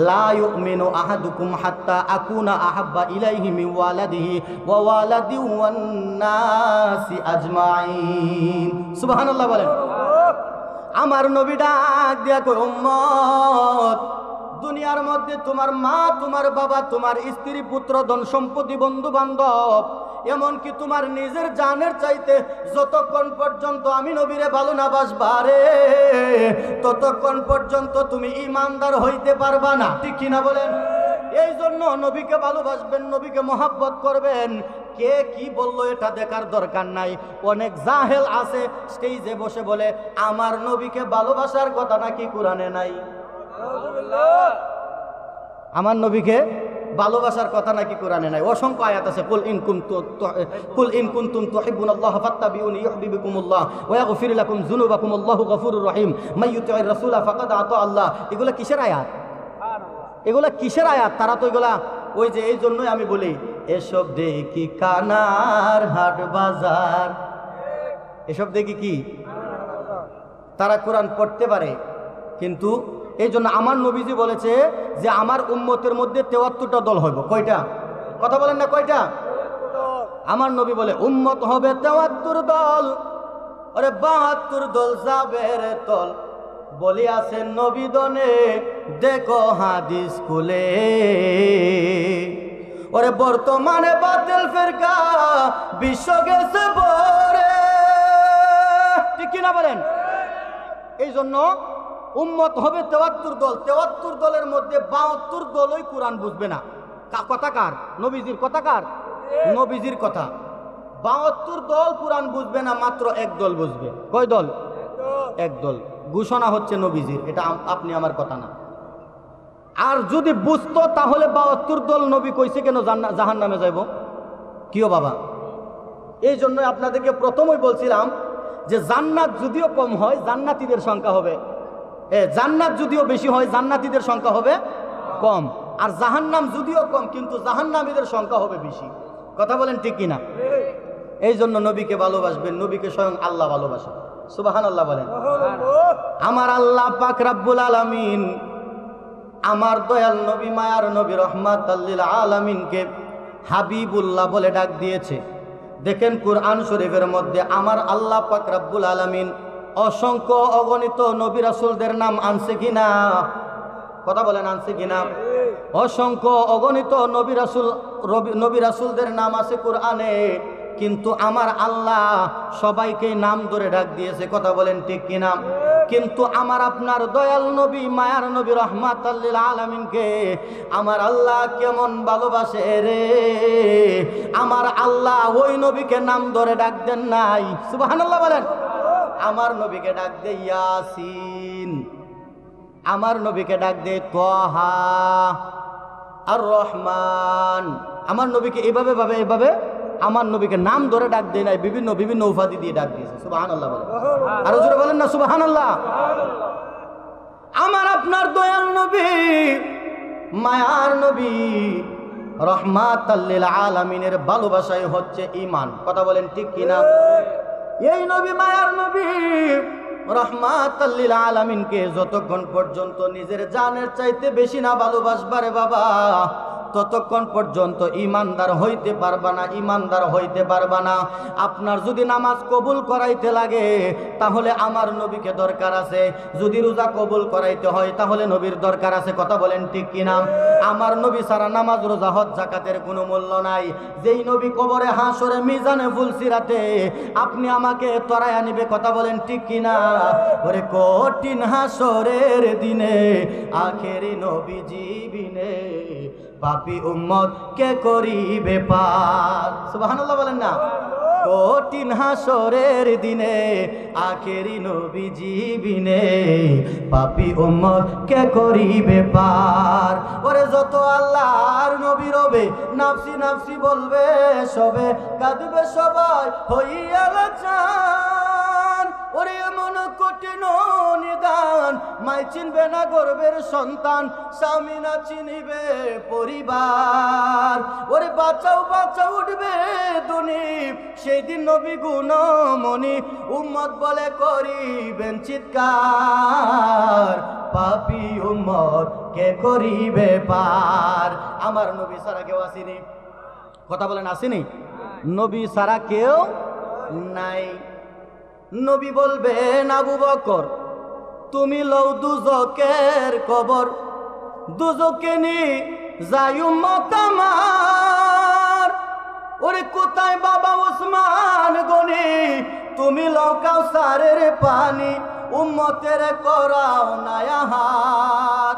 লা ইউমিনু আহাদুকুম হাত্তা আকুনা আহাব্বা ইলাইহি মিন ওয়ালাদিহি ওয়া ওয়ালাদি ওয়ান নাসি আজমাইন। সুবহানাল্লাহ বলেন। আমার নবী ডাক দিয়া কই উম্মত, দুনিয়ার মধ্যে তোমার মা, তোমার বাবা, তোমার স্ত্রী, পুত্র, ধন সম্পত্তি, বন্ধু বান্ধব, এমনকি তোমার নিজের জানের চাইতে যতক্ষণ পর্যন্ত আমি নবীরে ভালো না বাসবা রে, ততক্ষণ পর্যন্ত তুমি ঈমানদার হইতে পারবা না, ঠিক কিনা বলেন? এই জন্য নবীকে ভালোবাসবেন, নবীকে মহব্বত করবেন। কে কি বললো এটা দেখার দরকার নাই। অনেক জাহেল আছে স্টেজে বসে বলে আমার নবীকে ভালোবাসার কথা নাকি কোরআনে নাই, আমার নবীকে ভালোবাসার কথা নাকি কোরআনে নাই। অসংখ্য আয়াত আছে, কুল ইন কুনতুম তুহিব্বুনাল্লাহ ফাত্তাবিউনি ইউহিব্বুকুমুল্লাহ ওয়া ইয়াগফির লাকুম যুনুবাকুম আল্লাহু গফুরুর রহিম মান ইউতি'ir রাসূলা ফাকাদ আতা আল্লাহ। এগুলা কিসের আয়াত? এগুলা কিসের আয়াত? তারা তো এগুলা ওই যে, এই জন্যই আমি বলি এসব দেখি কানার হাট বাজার, এসব দেখি কি তারা কোরআন পড়তে পারে, কিন্তু এই জন্য আমার নবীজি বলেছে যে আমার উম্মতের মধ্যে ৭৩টা দল হইব। কয়টা? কথা বলেন না, কয়টা? আমার নবী বলে উম্মত হবে ৭৩ দল। আরে ৭২ দল যাবে রে তল, বলি আছেন নবী দনে দেখো হাদিস খুলে। ওরে বর্তমানে বাতিল ফিরকা বিশ্ব গেছে ভরে, ঠিক কিনা বলেন? এই জন্য উম্মত হবে ৭৩ দল। ৭৩ দলের মধ্যে ৭২ দলই কোরআন বুঝবে না। কথা কার? নবীজির কথা। কার? নবীজির কথা। ৭২ দল কোরআন বুঝবে না, মাত্র এক দল বুঝবে। কয় দল? এক দল। ঘোষণা হচ্ছে নবীজির, এটা আপনি আমার কথা না। আর যদি বুঝতো তাহলে ৭২ দল নবী কইছে কেন জাহান নামে যাইব? কিও বাবা, এই জন্যই আপনাদেরকে প্রথমেই বলছিলাম যে জান্নাত যদিও কম হয় জান্নাতীদের সংখ্যা হবে, জান্নাত যদিও বেশি হয় জান্নাতীদের সংখ্যা হবে কম, আর জাহান্নাম যদিও কম কিন্তু জাহান্নামীদের সংখ্যা হবে বেশি। কথা বলেন ঠিক কিনা? এই জন্য নবীকে ভালোবাসবেন, নবীকে স্বয়ং আল্লাহ ভালোবাসেন। সুবহানাল্লাহ বলেন। আমার আল্লাহ পাক রব্বুল আলামিন আমার দয়াল নবী, মায়ার নবী রহমাতাল লিল আলামিনকে হাবিবুল্লাহ বলে ডাক দিয়েছে। দেখেন কুরআন শরীফের মধ্যে আমার আল্লাহ পাক রব্বুল আলামিন অসংখ্য অগণিত নবী রাসূলদের নাম আনছে কিনা? কথা বলেন, আনছে কিনা? অসংখ্য অগণিত নবী রাসূলদের নাম আছে কোরআনে, কিন্তু আমার আল্লাহ সবাইকে নাম ধরে ডাক দিয়েছে। কথা বলেন ঠিক কিনা? কিন্তু আমার আপনার দয়াল নবী, মায়ার নবী রহমাতাল লিল আলামিনকে আমার আল্লাহ কেমন ভালোবাসে রে! আমার আল্লাহ ওই নবীকে নাম ধরে ডাক দেন নাই। সুবহানাল্লাহ বলেন। আমার নবীকে ডাক দে ইয়াসিন, আমার নবীকে ডাক দে তাহা, আর রহমান। আমার নবীকে এভাবে আমার নবীকে নাম ধরে ডাক দেয় নাই, বিভিন্ন উপাধি দিয়ে ডাক দিয়েছে। সুবহানাল্লাহ বলেন। আর জোরে বলেন না সুবহানাল্লাহ। আমার আপনার দয়াল নবী, মায়ার নবী রহমাতাল লিল আলামিনের ভালোবাসাই হচ্ছে ঈমান। কথা বলেন ঠিক কিনা? এই নবী, মায়ার নবী রহমাতাল লিল আলামিনকে যতক্ষণ পর্যন্ত নিজের জানের চাইতে বেশি না ভালোবাসবারে বাবা, ততক্ষণ পর্যন্ত ইমানদার হইতে পারবা না, ইমানদার হইতে পারবা না। আপনার যদি নামাজ কবুল করাইতে লাগে তাহলে আমার নবীকে দরকার আছে, যদি রোজা কবুল করাইতে হয় তাহলে নবীর দরকার আছে। কথা বলেন ঠিক কিনা? আমার নবী ছাড়া নামাজ রোজা হজ যাকাতের কোনো মূল্য নাই। যেই নবী কবরে হাসরে মিজানে ফুলসিরাতে আপনি আমাকে তরায় আনিবে। কথা বলেন ঠিক কিনা? ওরে কঠিন হাসরের দিনে আখেরি নবীজি বিনে পাপী উম্মত কে করিবে পার। সুবহানাল্লাহ বলেন না? কঠিন হাসরের দিনে আখেরি নবীজি বিনে পাপী উম্মত কে করিবে পার। ওরে যত আল্লাহর নবী রবে নাফসি নাফসি বলবে সবে, কাঁদবে সবাই হইয়া লাচান। ওরে এমন কঠিন নিদান মাই চিনবে না গর্বের সন্তান, স্বামী না চিনিবে পরিবার। ওরে বাঁচাও বাঁচাও উঠবে দুনি, সেই দিন নবী গুণমণি উম্মত বলে করিবেন চিৎকার, পাপী উম্মত কে করিবে পার। আমার নবী ছাড়া কেউ আসেনি। কথা বলেন আসেনি? নবী ছাড়া কেউ নাই। নবী বলবেন আবু বকর তুমি লও দুজকের কবর, দুজকে নি যাই উম্মত আমার। ওরে কোথায় বাবা উসমান গনি, তুমি লও কাউসারের পানি, উম্মতের করাও নায়াহার।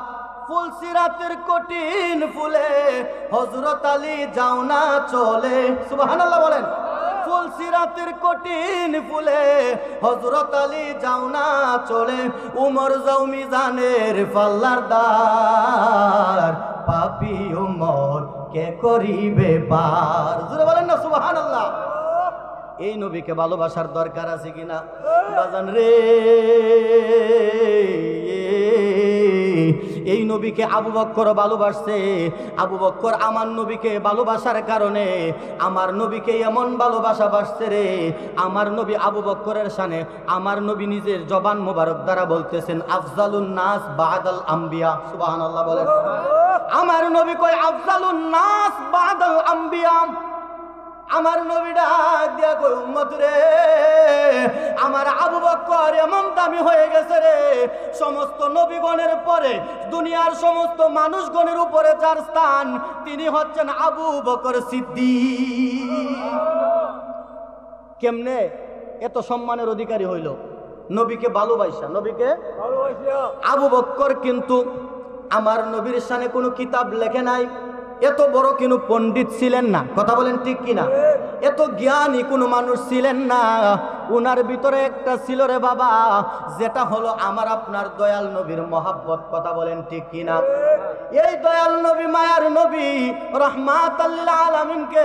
ফুলসিরাতের কঠিন ফুলে হযরত আলী যাও না চলে। সুবহানাল্লাহ বলেন। ফুলসিরাতের কঠিন ফুলে হযরত আলী যাও না চলে, উমর যাও মিজানের পাল্লার দ্বার, পাপী উম্মত কে করিবে পার। জোরে বলেন না সুবহানাল্লাহ। এই নবীকে ভালোবাসার দরকার আছে কিনা বাজান রে? এই নবীকে আবু বকর ভালোবাসছে। আবু বকর আমার নবীকে ভালোবাসার কারণে আমার নবীকে এমন ভালোবাসা বাসছে রে। আমার নবী আবু বকরের শানে আমার নবী নিজের জবান মোবারক দ্বারা বলতেছেন আফজালুন নাস বাদাল আম্বিয়া। সুবহানাল্লাহ বলেন। আমার নবী কয় আফজালুন নাস বাদাল আম্বিয়া। আমার নবী ডাক দিয়া কই উম্মত রে, আমার আবু বকর এমন দামি হয়ে গেছে রে, সমস্ত নবীগণের পরে দুনিয়ার সমস্ত মানুষগণের উপরে যার স্থান তিনি হচ্ছেন আবু বকর সিদ্দিক। কেমনে এত সম্মানের অধিকারী হইল? নবীকে ভালোবাসা, নবীকে ভালোবাসা। আবু বকর কিন্তু আমার নবীর শানে কোনো কিতাব লেখে নাই, এত বড় কোনো পণ্ডিত ছিলেন না। কথা বলেন ঠিক কিনা? এত জ্ঞানী কোনো মানুষ ছিলেন না। উনার ভিতরে একটা ছিল রে বাবা, যেটা হলো আমার আপনার দয়াল নবীর মহাব্বত। কথা বলেন ঠিক কিনা? এই দয়াল নবী মায়ার নবী রাহমাতাল লিল আলামিনকে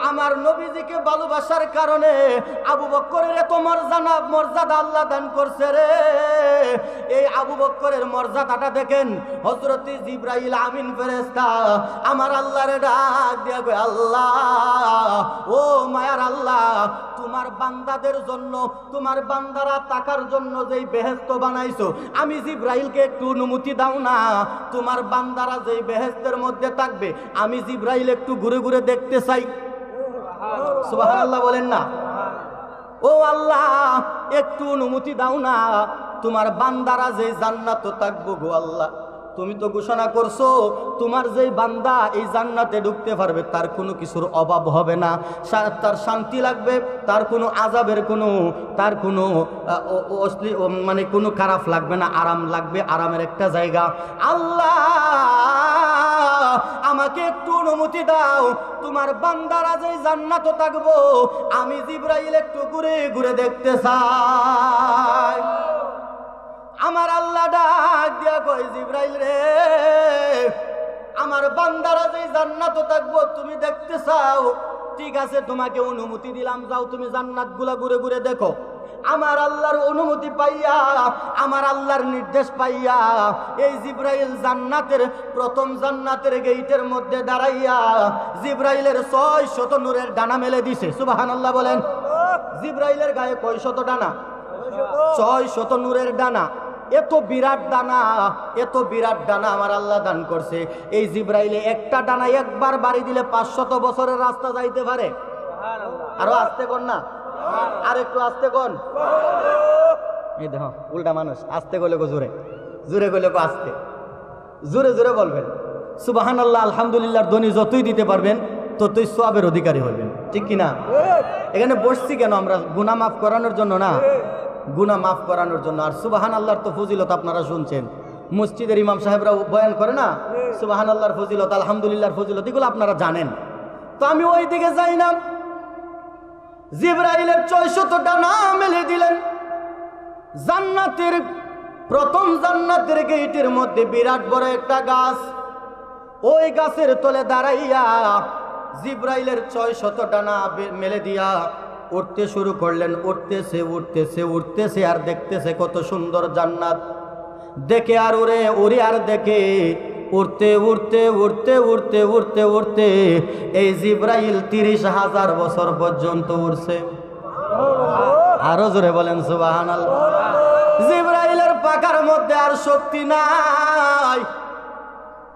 আমার নবীজিকে ভালোবাসার কারণে আবু বকরের এত মর্যাদা আল্লাহ দান করছে রে। এই আবু বকরের মর্যাদাটা দেখেন, হযরত জিবরাইল আমিন ফেরেশতা আমার আল্লাহরে ডাক দিয়া কয় আল্লাহ ও মায়ার আল্লাহ, তোমার বান্দাদের জন্য তোমার বান্দারা তাকার জন্য যেই বেহেশত বানাইছো, আমি জিবরাইলকে একটু অনুমতি দাও না। তোমার বান্দারা যেই বেহেশতের মধ্যে থাকবে আমি জিবরাইল একটু ঘুরে ঘুরে দেখতে চাই। সুবহানাল্লাহ বলেন না? ও আল্লাহ একটু অনুমতি দাও না, তোমার বান্দারা যেই জান্নাতে থাকবো গো আল্লাহ, তুমি তো ঘোষণা করছো তোমার যেই বান্দা এই জান্নাতে ঢুকতে পারবে তার কোনো কিছুর অভাব হবে না, তার শান্তি লাগবে, তার কোনো আযাবের তার কোনো মানে কোনো খারাপ লাগবে না, আরাম লাগবে, আরামের একটা জায়গা। আল্লাহ আমাকে একটু অনুমতি দাও, তোমার বান্দারা যেই জান্নাতে থাকবো আমি জিবরাইল একটু ঘুরে ঘুরে দেখতে চাই। আমার আল্লাহ ডাক দিয়া কয় জিবরাইল রে, আমার বান্দারা যেই জান্নাতে থাকবো তুমি দেখতে চাও, ঠিক আছে তোমাকে অনুমতি দিলাম, যাও তুমি জান্নাতগুলা ঘুরে ঘুরে দেখো। আমার আল্লাহর অনুমতি পাইয়া, আমার আল্লাহর নির্দেশ পাইয়া এই জিবরাইল প্রথম জান্নাতের গেইটের মধ্যে দাঁড়াইয়া জিবরাইলের 600 নূরের ডানা মেলে দিছে। সুবহানাল্লাহ বলেন। জিবরাইলের গায়ে কয় শত ডানা? 600 নূরের ডানা। এত বিরাট ডানা, এত বিরাট ডানা আমার আল্লাহ দান করছে। এই জিব্রাইলে একটা ডানা একবার বাড়ি দিলে 500 বছরের রাস্তা যাইতে পারে। আরো আস্তে কোন না, আর একটু আস্তে কোন। এই দেখো উল্টা মানুষ, আস্তে করলে গো জোরে, জোরে করলে গো আস্তে, জোরে জোরে বলবেন সুবহানাল্লাহ আলহামদুলিল্লাহর ধ্বনি যতই দিতে পারবেন ততই সওয়াবের অধিকারী হবেন, ঠিক কিনা? এখানে বসছি কেন আমরা? গুনাহ মাফ করানোর জন্য না, গুনাহ মাফ করানোর জন্য। আর সুবহানাল্লাহর তো ফজিলত আপনারা শুনছেন, মসজিদের ইমাম সাহেবরা বয়ান করে না সুবহানাল্লাহর ফজিলত, আলহামদুলিল্লাহর ফজিলত, এগুলো আপনারা জানেন। তো আমি ওই দিকে যাই না, জিবরাইলের 600 ডানা মেলে দিলেন। জান্নাতের প্রথম জান্নাতের গেটের মধ্যে বিরাট বড় একটা গাছ, ওই গাছের তলে দাঁড়াইয়া জিবরাইলের 600 ডানা মেলে দিয়া উঠতে শুরু করলেন। উঠতেছে উঠতেছে উঠতেছে আর দেখতেছে কত সুন্দর জান্নাত। দেখে আর উড়ে, উড়ে আর দেখে, উড়তে উড়তে উড়তে উড়তে উড়তে উড়তে এই জিবরাইল 30,000 বছর পর্যন্ত উড়ছে। আরো জোরে বলেন সুবহানাল্লাহ। জিবরাইলের পাখার মধ্যে আর শক্তি নাই,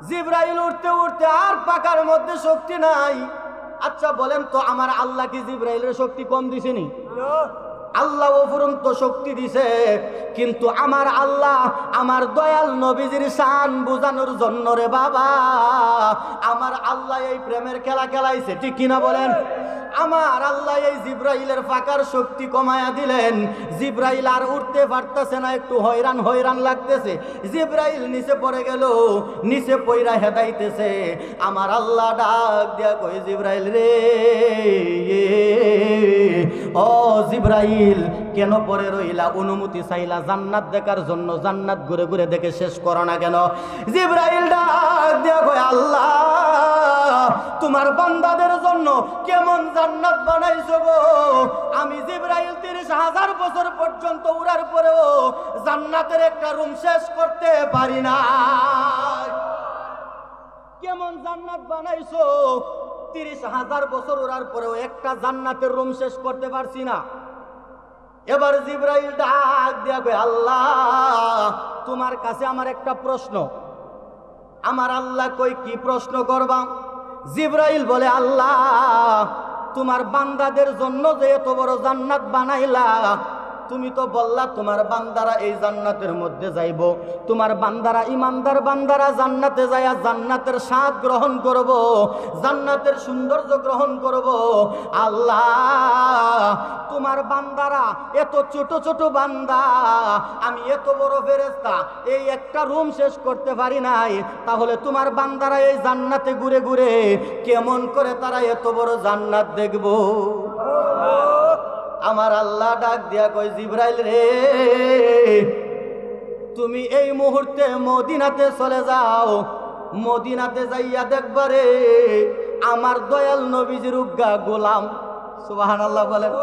জিবরাইল উঠতে উঠতে আর পাখার মধ্যে শক্তি নাই। আচ্ছা বলেন তো, আমার আল্লাহ কি জিবরাইলের শক্তি কম দিছেনি? আল্লাহ অফুরন্ত শক্তি দিছে, কিন্তু আমার আল্লাহ আমার দয়াল নবীজির শান বুঝানোর জন্য রে বাবা, আমার আল্লাহ এই প্রেমের খেলা খেলাইছে, ঠিক কিনা বলেন? আমার আল্লাহ এই জিবরাইলের ফাঁকার শক্তি কমায়া দিলেন। জিবরাইল আর উঠতে পারতেছে না, একটু হয়রান হয়রান লাগতেছে। জিবরাইল নিচে পড়ে গেল, নিচে পইরা হেদাইতেছে। আমার আল্লাহ ডাক দিয়া কই, জিবরাইল রে, ও জিবরাইল কেন পড়ে রইলা? অনুমতি চাইলা জান্নাত দেখার জন্য, জান্নাত ঘুরে ঘুরে দেখে শেষ করো না কেন? জিবরাইল ডাক দিয়া কই, আল্লাহ তোমার বান্দাদের জন্য কেমন জান্নাত বানাইছো গো। আমি জিবরাইল 30,000 বছর পর্যন্ত উড়ার পরেও জান্নাতের একটা রুম শেষ করতে পারি না। কেমন জান্নাত বানাইছো? 30,000 বছর উড়ার পরেও একটা জান্নাতের রুম শেষ করতে পারছি না। এবার জিবরাইল ডাক দিয়া কই, আল্লাহ তোমার কাছে আমার একটা প্রশ্ন। আমার আল্লাহ কই, কি প্রশ্ন করবা? জিবরাইল বলে, আল্লাহ তোমার বান্দাদের জন্য যে এত বড় জান্নাত বানাইলা, তুমি তো বললা তোমার বান্দারা এই জান্নাতের মধ্যে যাইব, তোমার বান্দারা ইমানদার বান্দারা জান্নাতে যায়া জান্নাতের স্বাদ গ্রহণ করব, জান্নাতের সৌন্দর্য গ্রহণ করব। আল্লাহ তোমার বান্দারা এত ছোট ছোট বান্দা, আমি এত বড় ফেরেশতা এই একটা রুম শেষ করতে পারি নাই, তাহলে তোমার বান্দারা এই জান্নাতে ঘুরে ঘুরে কেমন করে তারা এত বড় জান্নাত দেখব? আমার আল্লাহ ডাক দিয়া কই, জিবরাইল রে, তুমি এই মুহূর্তে মদিনাতে চলে যাও, মদিনাতে যাইয়া দেখবারে আমার দয়াল নবীজির উগ্গা গোলাম, সুবহানাল্লাহ বলেন,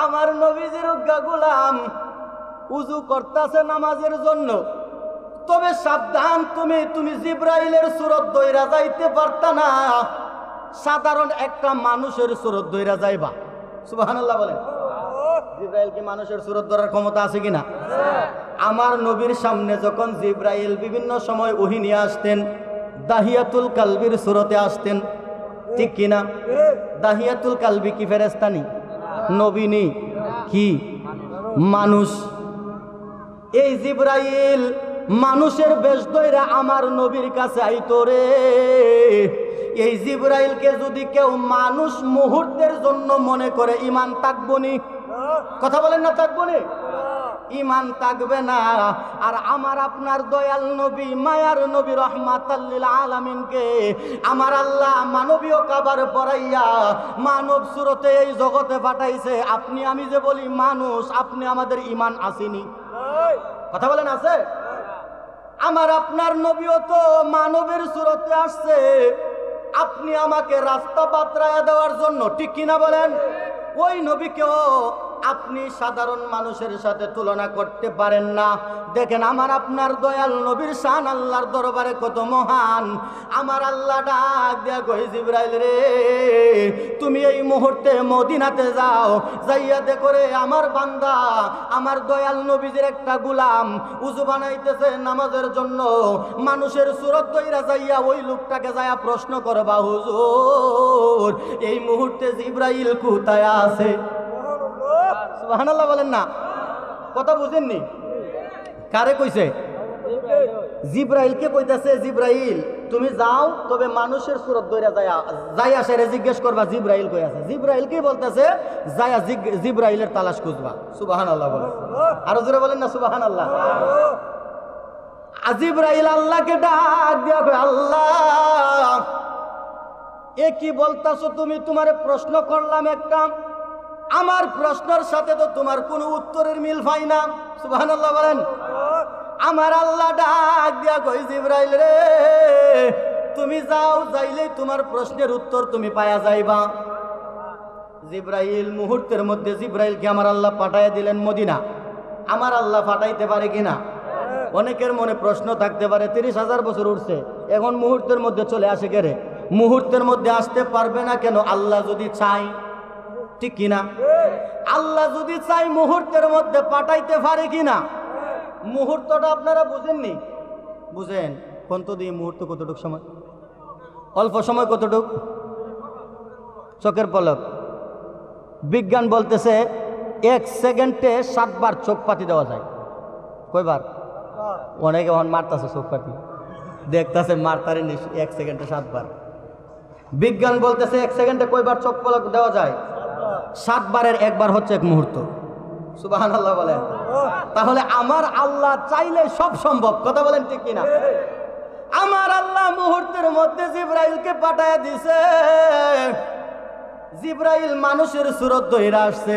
আমার নবীজির উগ্গা গোলাম উযু করতেছে নামাজের জন্য। তবে সাবধান, তুমি জিবরাইলের সুরত ধইরা যাইতে পারতা না, সাধারণ একটা মানুষের সুরত ধইরা যাইবা। সুবহানাল্লাহ বলেন। জিবরাইল কি মানুষের সুরত ধরার ক্ষমতা আছে কিনা? আমার নবীর সামনে যখন জিবরাইল বিভিন্ন সময় ওহী নিয়ে আসতেন, দাহিয়াতুল কালবির সুরতে আসতেন, ঠিক কিনা? দাহিয়াতুল কালবি কি ফেরেশতা নি? নবী নি? কি মানুষ? এই জিবরাইল মানুষের বেশ ধইরা আমার নবীর কাছে আইতো রে। এই জিবরাইলকে যদি কেউ মানুষ মুহূর্তের জন্য মনে করে, ইমান থাকবনি? কথা বলেন না, থাকবনি? ইমান থাকবে না। আর আমার আপনার দয়াল নবী, মায়ার নবী রহমাতাল লিল আলামিনকে আমার আল্লাহ মানবীয় কাবার পরাইয়া মানব সুরতে এই জগতে পাঠাইছে। আপনি আমি যে বলি মানুষ, আপনি আমাদের ইমান আসেনি? কথা বলেন আছে? আমার আপনার নবীও তো মানবের সুরতে আসছে, আপনি আমাকে রাস্তা বাতরায়া দেওয়ার জন্য, ঠিক কিনা বলেন? ওই নবীকেও আপনি সাধারণ মানুষের সাথে তুলনা করতে পারেন না। দেখেন আমার আপনার দয়াল নবীর শান আল্লাহর দরবারে কত মহান। আমার আল্লাহ ডাক দিয়া কই জিবরাইল রে, তুমি এই মুহূর্তে মদিনাতে যাও, যাইয়া দেখো রে আমার বান্দা আমার দয়াল নবীজির একটা গোলাম উযু বানাইতেছে নামাজের জন্য। মানুষের সুরত দইরা যাইয়া ওই লোকটাকে যাইয়া প্রশ্ন করবা, হুজুর এই মুহূর্তে জিবরাইল কোথায় আছে? সুবহানাল্লাহ বলেন না, কথা বুঝেননি? কারে কইছে? জিবরাইলকে কইতাছে, জিবরাইল তুমি যাও, তবে মানুষের সুরত ধরে যাইয়া সেরে জিজ্ঞেস করবা জিবরাইল কই আছে। জিবরাইলকে বলতেছে যাইয়া জিবরাইলের তালাশ খুঁজবা। সুবহানাল্লাহ বলেন, আরো জোরে বলেন না সুবহানাল্লাহ। জিবরাইল আল্লাহকে ডাক দিয়া কই, আল্লাহ এ কি বলতাছো তুমি? তোমারে প্রশ্ন করলাম একটা, আমার প্রশ্নের সাথে তো তোমার কোনো উত্তরের মিল পাই না। সুবহানাল্লাহ বলেন। আমার আল্লাহ ডাক দিয়া কই, জিবরাইল রে তুমি যাও, যাইলেই তোমার প্রশ্নের উত্তর তুমি পায়া যাইবা। জিবরাইল মুহূর্তের মধ্যে জিবরাইলকে আমার আল্লাহ পাঠাইয়া দিলেন মদিনা। আমার আল্লাহ পাঠাইতে পারে কিনা? অনেকের মনে প্রশ্ন থাকতে পারে, 30,000 বছর উঠছে, এখন মুহূর্তের মধ্যে চলে আসে কেরে? মুহূর্তের মধ্যে আসতে পারবে না কেন? আল্লাহ যদি চাই, ঠিক কিনা? আল্লাহ যদি চাই মুহূর্তের মধ্যে পাঠাইতে পারে কিনা? মুহূর্তটা আপনারা বুঝেননি? বুঝেন কোন তো দিয়ে মুহূর্ত কতটুক সময়? অল্প সময় কতটুক? চোখের পলক। বিজ্ঞান বলতেছে 1 সেকেন্ডে 7 বার চোখ পাতি দেওয়া যায়। কয়বার? অনেকে এখন মারতাছে চোখ পাতি, দেখতেছে মারতারে 1 সেকেন্ডে 7 বার। বিজ্ঞান বলতেছে 1 সেকেন্ডে কয়বার চোখ পলক দেওয়া যায়? 7 বারের 1 বার হচ্ছে 1 মুহূর্ত। সুবহানাল্লাহ বলেন। তাহলে আমার আল্লাহ চাইলে সব সম্ভব, কথা বলেন ঠিক কিনা? আমার আল্লাহ মুহূর্তের মধ্যে জিবরাইলকে পাঠায় দিছে। জিবরাইল মানুষের সুরত ধইরা আসছে,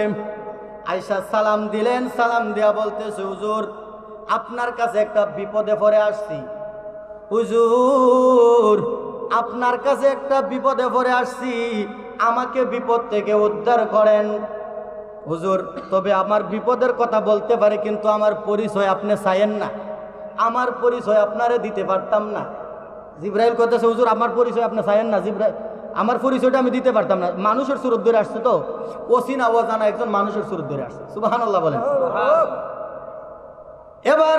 আয়েশা সালাম দিলেন, সালাম দিয়া বলতেছে, হুজুর আপনার কাছে একটা বিপদে পড়ে আসছি। হুজুর আপনার কাছে একটা বিপদে পড়ে আসছি, আমাকে বিপদ থেকে উদ্ধার করেন। হুজুর তবে আমার বিপদের কথা বলতে পারে, কিন্তু আমার পরিচয় আপনি চাইেন না, আমার পরিচয় আপনারে দিতে পারতাম না। জিবরাইল কইতেছে, হুজুর আমার পরিচয় আপনি চাইেন না, জিবরাইল আমার পরিচয়টা আমি দিতে পারতাম না। মানুষের সুরত ধরে আসছে, তো অচিনা অজানা একজন মানুষের সুরত ধরে আসছে। সুবহানাল্লাহ বলেন। এবার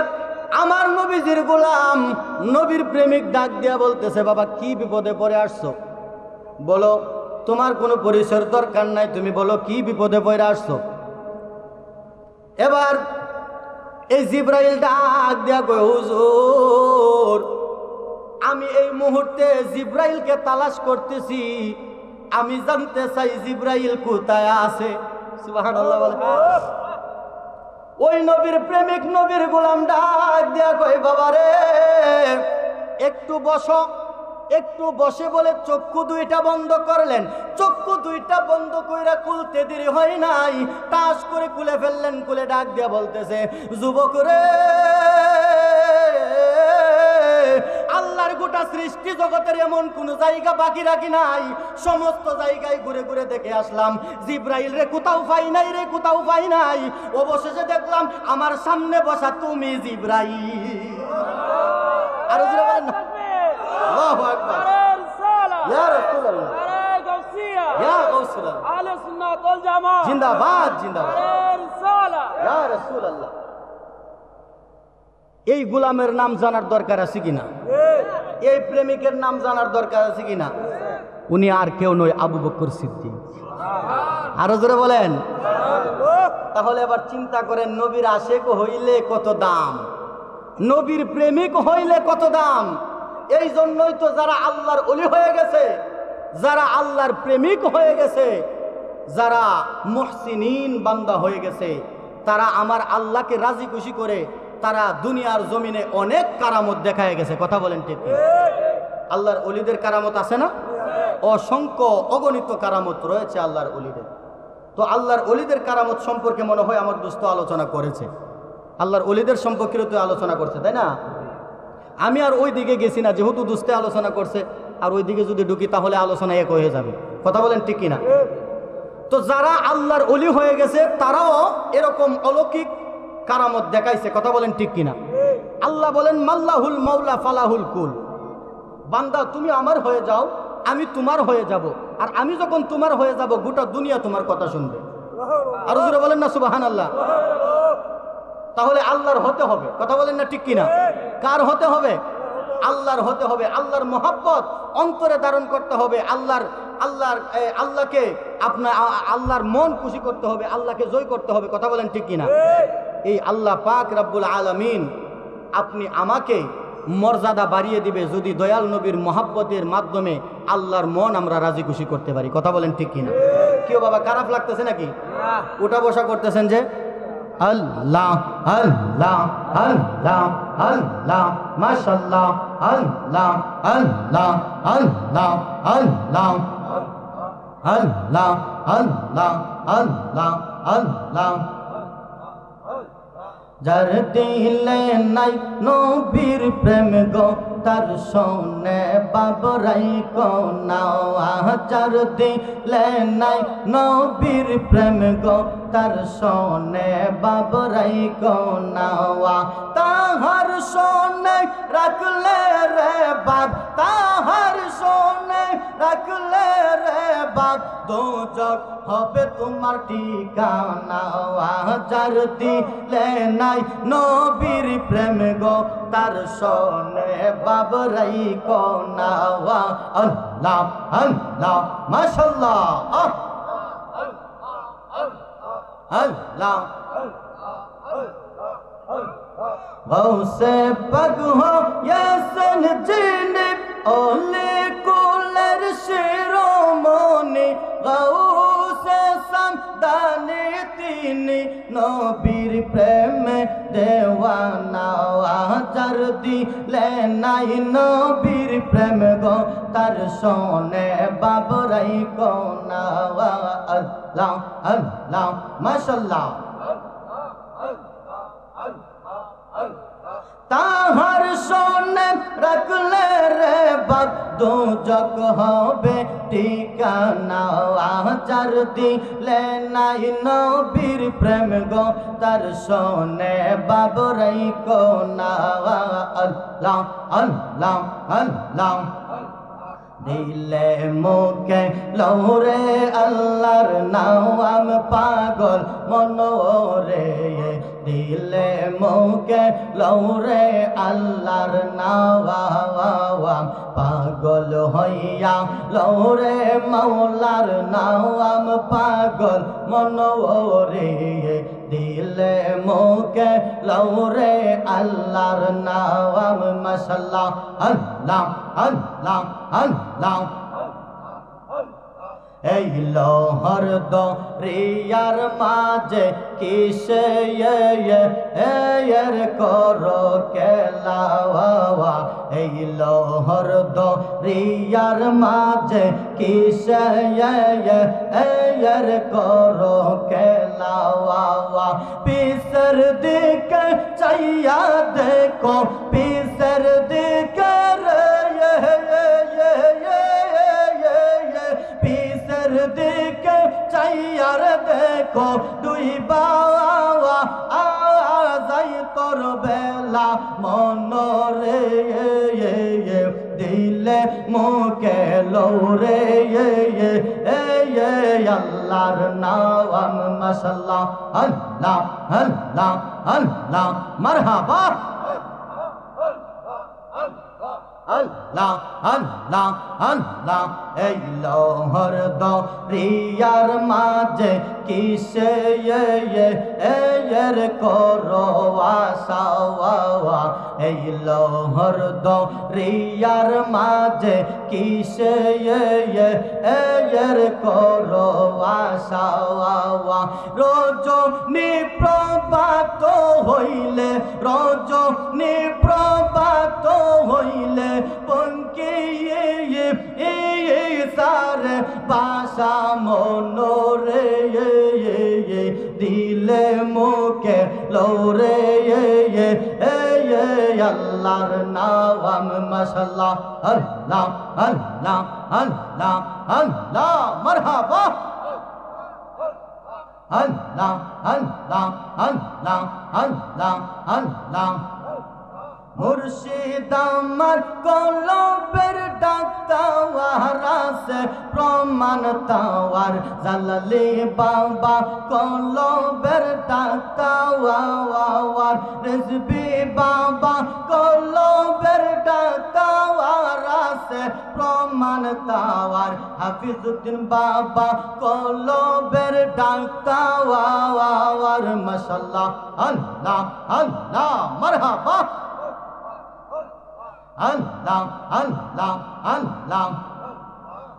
আমার নবীজির গোলাম নবীর প্রেমিক ডাক দিয়া বলতেছে, বাবা কি বিপদে পড়ে আসছো? বলো, তোমার কোনো পরিচয়ের দরকার নাই, তুমি বলো কি বিপদে পড়ে আসছো? এবার এই জিবরাইল ডাক দিয়া কয়, হুজুর আমি এই মুহূর্তে জিবরাইলকে তালাশ করতেছি, আমি জানতে চাই জিবরাইল কোথায় আছে। সুবহানাল্লাহ বলেন। ওই নবীর প্রেমিক নবীর গোলাম ডাক দিয়া কয়, বাবা রে একটু বসো, একটু বসে বলে চক্ষু দুইটা বন্ধ করলেন। চক্ষু দুইটা বন্ধ কইরা খুলতে দেরি হয় নাই, টাস করে খুলে ফেললেন। খুলে ডাক দিয়া বলতেছে, যুবক রে আল্লাহর গোটা সৃষ্টি জগতের এমন কোন জায়গা বাকি রাখি নাই, সমস্ত জায়গায় ঘুরে ঘুরে দেখে আসলাম, জিবরাইল রে কোথাও পাই নাই, রে কোথাও পাই নাই। অবশেষে দেখলাম আমার সামনে বসা তুমি জিবরাইল। আর বলেন না, আল্লাহু আকবার, ইয়া রাসূলুল্লাহ, ইয়া গাউসুল্লাহ, আহলে সুন্নাত ওয়াল জামাত জিন্দাবাদ, জিন্দাবাদ, ইয়া রাসূলুল্লাহ। এই গোলামের নাম জানার দরকার আছে কিনা? এই প্রেমিকের নাম জানার দরকার আছে কিনা? উনি আর কেউ নয়, আবু বকর সিদ্দিক। আরো জোরে বলেন। তাহলে এবার চিন্তা করেন, নবীর আশেক হইলে কত দাম, নবীর প্রেমিক হইলে কত দাম। এই জন্যই তো যারা আল্লাহর ওলি হয়ে গেছে, যারা আল্লাহর প্রেমিক হয়ে গেছে, যারা মুহসিনিন বান্দা হয়ে গেছে, তারা আমার আল্লাহকে রাজি খুশি করে তারা দুনিয়ার জমিনে অনেক কারামত দেখায় গেছে। কথা বলেন ঠিক? আল্লাহর ওলিদের কারামত আছে না? অসংখ্য অগণিত কারামত রয়েছে আল্লাহর ওলিদের। তো আল্লাহর ওলিদের কারামত সম্পর্কে মনে হয় আমার দোস্ত আলোচনা করেছে, আল্লাহর ওলিদের সম্পর্কে তো আলোচনা করছে, তাই না? আমি আর ওই দিকে গেছি না, যেহেতু দোস্তে আলোচনা করছে, আর ওই দিকে যদি ঢুকি তাহলে আলোচনা এক হয়ে যাবে। কথা বলেন ঠিক কিনা? তো যারা আল্লাহর ওলি হয়ে গেছে তারাও এরকম অলৌকিক কারামত দেখাইছে। কথা বলেন ঠিক কিনা? আল্লাহ বলেন মাল্লাহুল মাওলা ফালাহুল কুল, বান্দা তুমি আমার হয়ে যাও, আমি তোমার হয়ে যাব, আর আমি যখন তোমার হয়ে যাব গোটা দুনিয়া তোমার কথা শুনবে। আর জোরে বলেন না সুবহানাল্লাহ। তাহলে আল্লাহর হতে হবে। কথা বলেন না ঠিক কিনা? কার হতে হবে? আল্লাহর হতে হবে। আল্লাহর মোহাব্বত অন্তরে ধারণ করতে হবে। আল্লাহকে আপনার আল্লাহর মন খুশি করতে হবে, আল্লাহকে জয় করতে হবে। কথা বলেন ঠিক কিনা? এই আল্লাহ পাক রব্বুল আলামিন আপনি আমাকে মর্যাদা বাড়িয়ে দিবে যদি দয়াল নবীর মোহাব্বতের মাধ্যমে আল্লাহর মন আমরা রাজি খুশি করতে পারি। কথা বলেন ঠিক কিনা? কেউ বাবা খারাপ লাগতেছে নাকি? উঠা বসা করতেছেন যে আল্লাহ আল্লাহ আল্লাহ আল্লাহ মাশাআল্লাহ আল্লাহ আল্লাহ আল্লাহ আল্লাহ আল্লাহ আল্লাহ আল্লাহ আল্লাহ। যার দিলে নাই নবীর প্রেম গো তার শোনে বাবরাই কোনাও। যার দিলে নাই নবীর প্রেম গো তার শোনে বাবরাই কোনাও। তাহার শোনে রাখলে রে বাপ, তাহার শোনে রাখলে রে বাপ, দোজখ হবে তোমার ঠিকানা। যার দিলে নাই নবীর প্রেম গো তার শোনে বাবরাই কোনাওয়া। আল্লাহ আল্লাহ মাশাআল্লাহ আল্লাহ। গৌসে পাক হো ইয়াসিন জিনি ওলে কুলের শিরোমণি, গৌসে সামদানি তিনি নবীর প্রেমে দেওয়ানা। যার দিলে নাই নবীর প্রেম গো তার শোনে বাবরাই কোনাওয়া। আল্লাহ আল্লাহ মাশাআল্লাহ। তাহার শোনে রাখলে রে বাপ দোজখ হবে ঠিকানা। যার দিলে নাই নবীর প্রেম গো তার শোনে বাবরাই কোনাওয়া। আল্লাহ আল্লাহ আল্লাহ। দিলে মুখে লৌরে আল্লাহর নাম পাগল মনোরে, দিলে মুখে লৌরে আল্লাহর নাম পাগল হইয়া লৌরে মৌলার নাম পাগল মনোরে, দিলে মুখে লৌরে আল্লাহর নাম। মাশাআল্লাহ আল্লাহ আল্লাহ আল্লাহ। এই লোহর দরিয়ার মাঝে কিসে এর করো খেলা। এই লোহর দরিয়ার মাঝে কিসে এর করো খেলা। পিসের দিকে চাইয়া দেখো, পিসের দিকে দিকে চাইয়ার দেখো, দুই বাবা যাই তোর বেলা মনরে, দিলে মুখে লৌরে আল্লাহর নাম। মাশাআল্লাহ আল্লাহ আল্লাহ আল্লাহ মারহাবা। আল্লাহ আল্লাহ আল্লাহ। এই লোহর দরিয়ার মাঝে কিসে এর করো আশা। এই লোহর দরিয়ার মাঝে কিসে এর করো আশা। রজনী প্রভাত হইলে, রজনী প্রভাত হইলে পঙ্কি সারে বাসা মনোরে, দিলে মুখে লৌরে আল্লাহর নাম। মাশাআল্লাহ আল্লাহ আল্লাহ আল্লাহ আল্লাহ মারহাবা আল্লাহ আল্লাহ আল্লাহ আল্লাহ আল্লাহ মুর্শিদ আমার কলবের ডাক তাওয়ার আছে প্রমাণ তাওয়ার জালালি বাবা কলবের ডাক তাওয়ার রিজবি বাবা কলবের ডাক তাওয়ার আছে প্রমাণ তাওয়ার হাফিজউদ্দিন বাবা কলবের ডাক তাওয়ার মাশাআল্লাহ আল্লাহ আল্লাহ মারহাবা আল্লাহ আল্লাহ আল্লাহ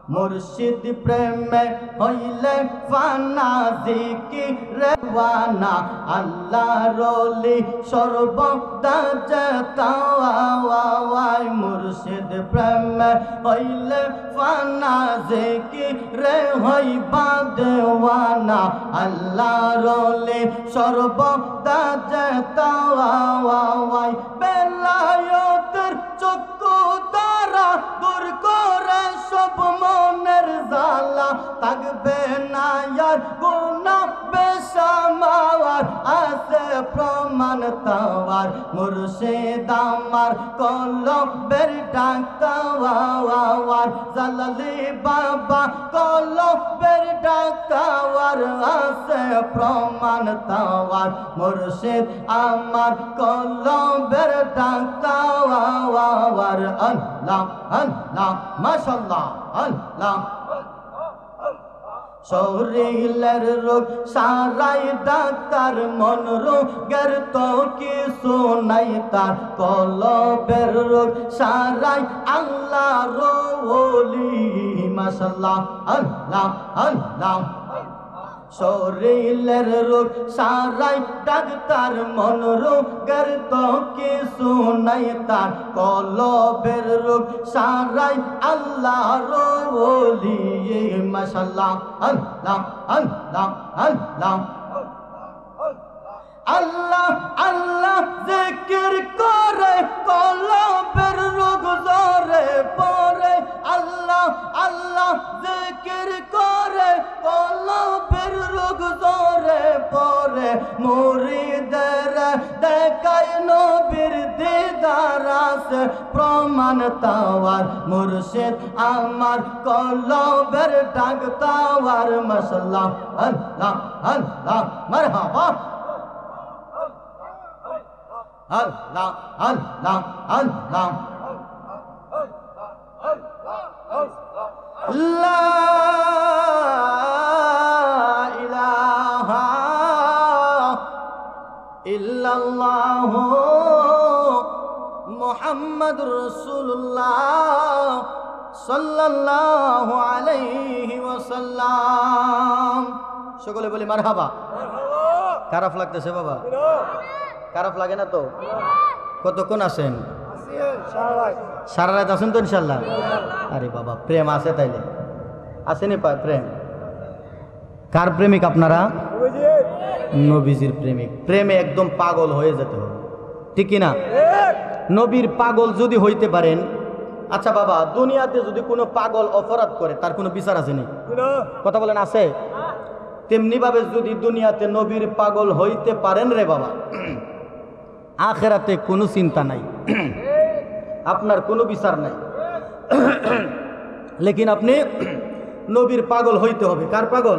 মুর্শিদ প্রেমে হইলে ফানা জিকিরে ওয়ানা আল্লাহ রলি সর্বদা যেতাওয়াই মুর্শিদ প্রেমে হইলে ফানা জিকিরে হইবা দেওয়ানা আল্লাহ রলি সর্বদা যেতাওয়াই বেলায়েতের চক্ষু দ্বারা দূর করে সব মনের জালা থাকবে না আর গুনাহ বেশামার আছে প্রমাণ তাওয়ার মুর্শিদ আমার কলবের ডাক তাওয়ার জালালি বাবা কলবের ডাক তাওয়ার আছে প্রমাণ তাওয়ার মুর্শিদ আমার কলবের ডাক তাওয়ার আল্লাহ আল্লাহ মাশাআল্লাহ আল্লাহ শরীরের রোগ সারাই ডাক্তার মন রোগের তো কিছু নাই তার কলবের রোগ সারাই আল্লাহ ওলি মাশাআল্লাহ আল্লাহ আল্লাহ শরীরের রোগ সারাই ডাক্তার মন রোগের তো কিছু নাই তার কলবের রোগ সারাই আল্লাহ ওলি মাশাআল্লাহ আল্লাহ আল্লাহ আল্লাহ আল্লাহ আল্লাহ জিকির করে কলবের রোগ জরে পড়ে আল্লাহ আল্লাহ জিকির করে কলবের রোগ জরে পড়ে মুরিদের দেখায় নবীর দিদার আছে প্রমাণ তাওয়ার মুর্শিদ আমার কলবের ডাক তাওয়ার মাশাআল্লাহ আল্লাহ আল্লাহ মারহাবা আল্লাহ আল্লাহ আল্লাহ লা ইলাহা ইল্লাল্লাহ মুহাম্মাদুর রাসূলুল্লাহ সাল্লাল্লাহু আলাইহি ওয়াসাল্লাম সকলে বলি মারহাবা খারাপ লাগতেছে বাবা খারাপ লাগে না তো কতক্ষণ আছেন সারা রাত আছেন তো ইনশাল্লাহ আরে বাবা প্রেম আছে তাইলে আসেনি প্রেম কার প্রেমিক আপনারা নবীজির প্রেমিক প্রেমে একদম পাগল হয়ে যেতে হবে ঠিক কি না নবীর পাগল যদি হইতে পারেন আচ্ছা বাবা দুনিয়াতে যদি কোনো পাগল অপরাধ করে তার কোনো বিচার আসেনি কথা বলেন আছে তেমনি ভাবে যদি দুনিয়াতে নবীর পাগল হইতে পারেন রে বাবা আখেরাতে কোনো চিন্তা নাই আপনার কোনো বিচার নাই লেকিন আপনি নবীর পাগল হইতে হবে কার পাগল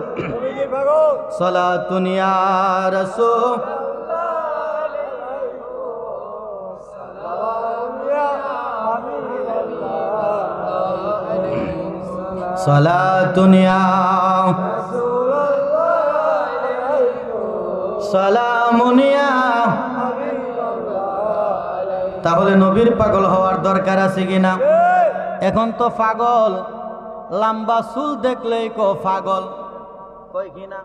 সালাতুন ইয়া রাসূল সালাতুন ইয়া সালামুন ইয়া তাহলে নবীর পাগল হওয়ার দরকার আছে কিনা এখন তো পাগল লম্বা চুল দেখলেই কো পাগল কই কিনা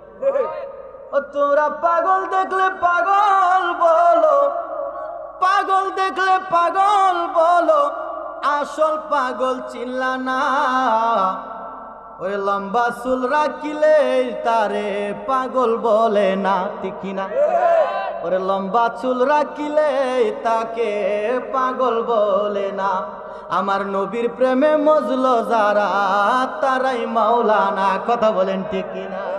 ও তোরা পাগল দেখলে পাগল বলো পাগল দেখলে পাগল বলো আসল পাগল চিনলা না ওরে লম্বা চুল রাখিলে তারে পাগল বলে না ঠিক কিনা ওরে লম্বা চুল রাখিলে তাকে পাগল বলে না আমার নবীর প্রেমে মজলো যারা তারাই মাওলানা কথা বলেন ঠিক কিনা